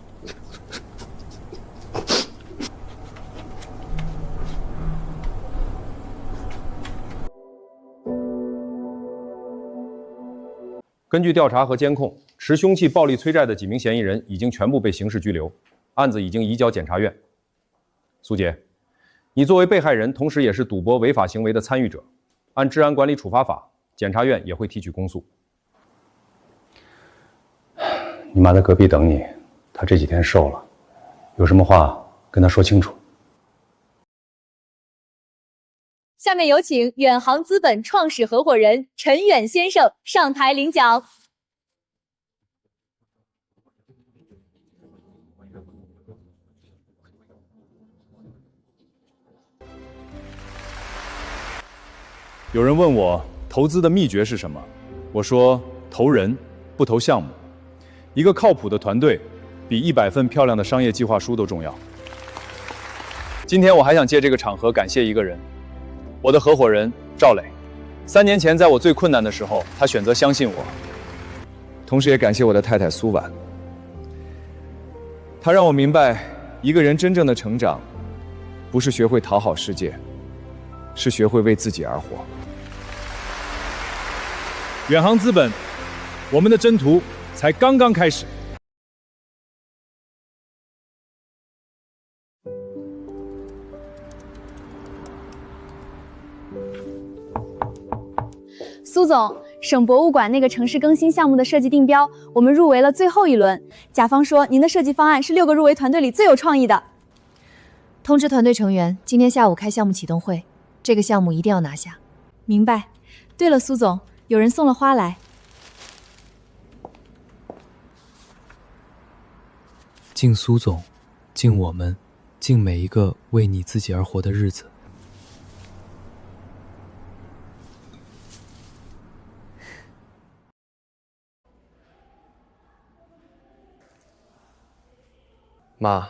根据调查和监控，持凶器暴力催债的几名嫌疑人已经全部被刑事拘留，案子已经移交检察院。苏杰，你作为被害人，同时也是赌博违法行为的参与者，按治安管理处罚法，检察院也会提取公诉。你妈在隔壁等你，她这几天瘦了，有什么话跟她说清楚。下面有请远航资本创始合伙人陈远先生上台领奖。有人问我投资的秘诀是什么，我说投人不投项目。一个靠谱的团队比100份漂亮的商业计划书都重要。今天我还想借这个场合感谢一个人，我的合伙人赵磊。3年前在我最困难的时候，他选择相信我。同时也感谢我的太太苏婉，她让我明白一个人真正的成长，不是学会讨好世界，是学会为自己而活。远航资本，我们的征途才刚刚开始。苏总，省博物馆那个城市更新项目的设计定标，我们入围了最后一轮。甲方说您的设计方案是6个入围团队里最有创意的。通知团队成员，今天下午开项目启动会，这个项目一定要拿下。明白。对了，苏总，有人送了花来。敬苏总，敬我们，敬每一个为你自己而活的日子。妈，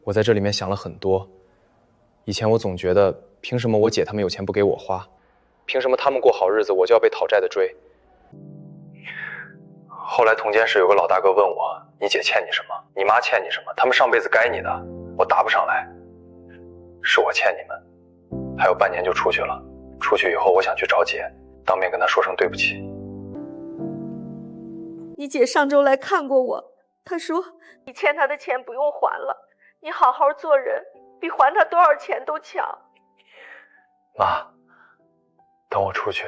我在这里面想了很多。以前我总觉得，凭什么我姐他们有钱不给我花？凭什么他们过好日子，我就要被讨债的追？后来同监室有个老大哥问我：“你姐欠你什么？你妈欠你什么？他们上辈子该你的。”我答不上来。是我欠你们。还有半年就出去了。出去以后，我想去找姐，当面跟她说声对不起。你姐上周来看过我，她说你欠她的钱不用还了，你好好做人，比还她多少钱都强。妈，等我出去，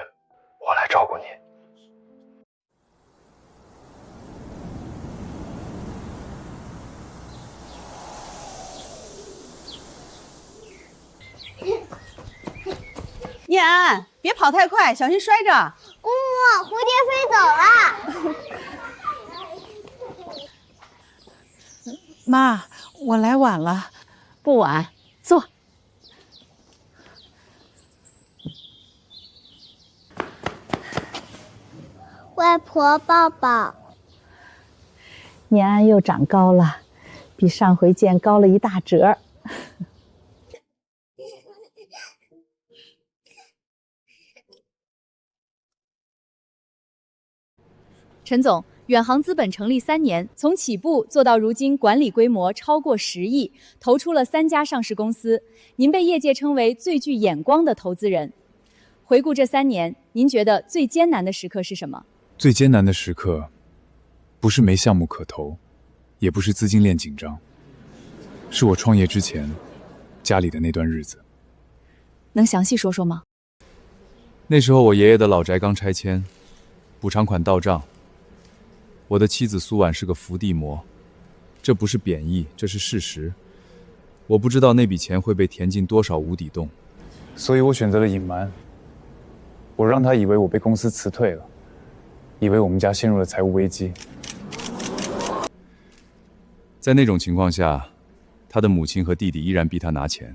我来照顾你。叶安，别跑太快，小心摔着。姑母，蝴蝶飞走了。妈，我来晚了。不晚，坐。外婆抱抱。念安又长高了，比上回见高了一大折。陈总，远航资本成立3年，从起步做到如今管理规模超过10亿，投出了3家上市公司。您被业界称为最具眼光的投资人。回顾这3年，您觉得最艰难的时刻是什么？最艰难的时刻，不是没项目可投，也不是资金链紧张，是我创业之前家里的那段日子。能详细说说吗？那时候我爷爷的老宅刚拆迁，补偿款到账。我的妻子苏婉是个伏地魔，这不是贬义，这是事实。我不知道那笔钱会被填进多少无底洞，所以我选择了隐瞒。我让他以为我被公司辞退了，以为我们家陷入了财务危机。在那种情况下，他的母亲和弟弟依然逼他拿钱，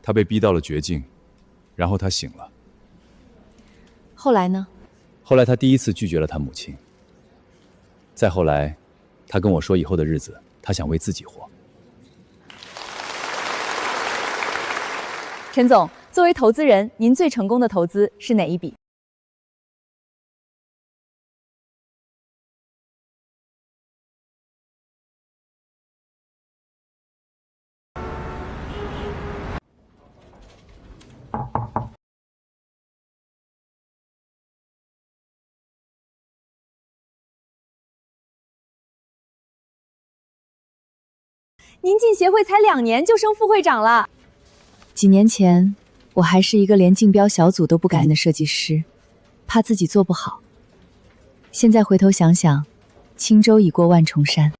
他被逼到了绝境，然后他醒了。后来呢？后来他第一次拒绝了他母亲。再后来，他跟我说以后的日子，他想为自己活。陈总，作为投资人，您最成功的投资是哪一笔？您进协会才2年就升副会长了。几年前，我还是一个连竞标小组都不敢的设计师，怕自己做不好。现在回头想想，轻舟已过万重山。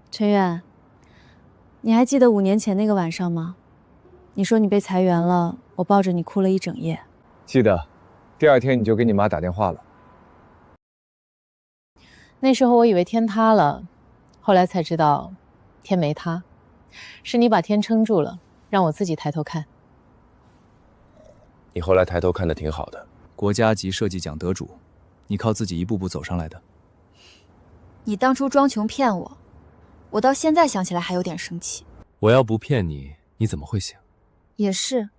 陈远，你还记得5年前那个晚上吗？你说你被裁员了，我抱着你哭了一整夜。记得，第2天你就给你妈打电话了。那时候我以为天塌了，后来才知道天没塌，是你把天撑住了，让我自己抬头看。你后来抬头看得挺好的，国家级设计奖得主，你靠自己一步步走上来的。你当初装穷骗我，我到现在想起来还有点生气。我要不骗你，你怎么会醒？也是，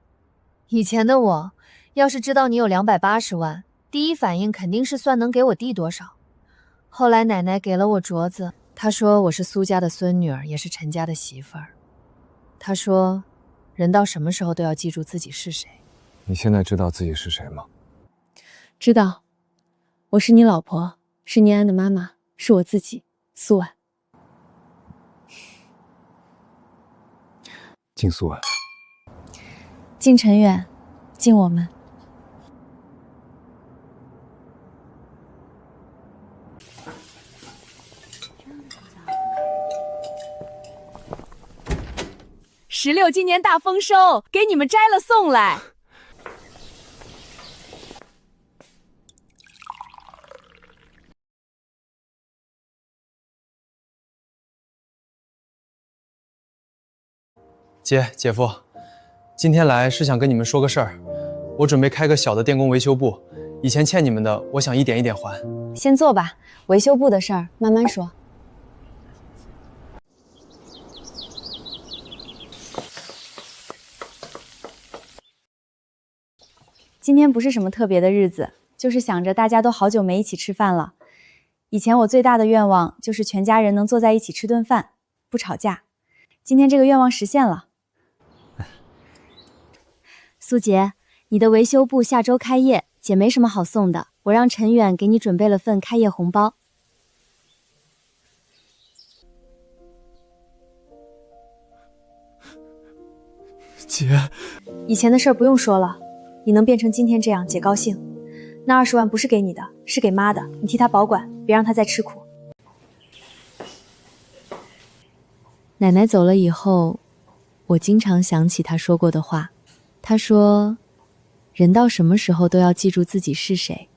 以前的我，要是知道你有280万，第一反应肯定是算能给我弟多少。后来奶奶给了我镯子，她说我是苏家的孙女儿，也是陈家的媳妇儿。她说，人到什么时候都要记住自己是谁。你现在知道自己是谁吗？知道，我是你老婆，是念安的妈妈，是我自己，苏婉。敬苏婉，敬陈远，敬我们。16今年大丰收，给你们摘了送来。姐夫，今天来是想跟你们说个事儿，我准备开个小的电工维修部，以前欠你们的，我想一点一点还。先坐吧，维修部的事儿慢慢说。今天不是什么特别的日子，就是想着大家都好久没一起吃饭了。以前我最大的愿望就是全家人能坐在一起吃顿饭，不吵架。今天这个愿望实现了。苏杰，你的维修部下周开业，姐没什么好送的，我让陈远给你准备了份开业红包。姐，以前的事儿不用说了，你能变成今天这样，姐高兴。那20万不是给你的，是给妈的，你替她保管，别让她再吃苦。奶奶走了以后，我经常想起她说过的话。她说，人到什么时候都要记住自己是谁。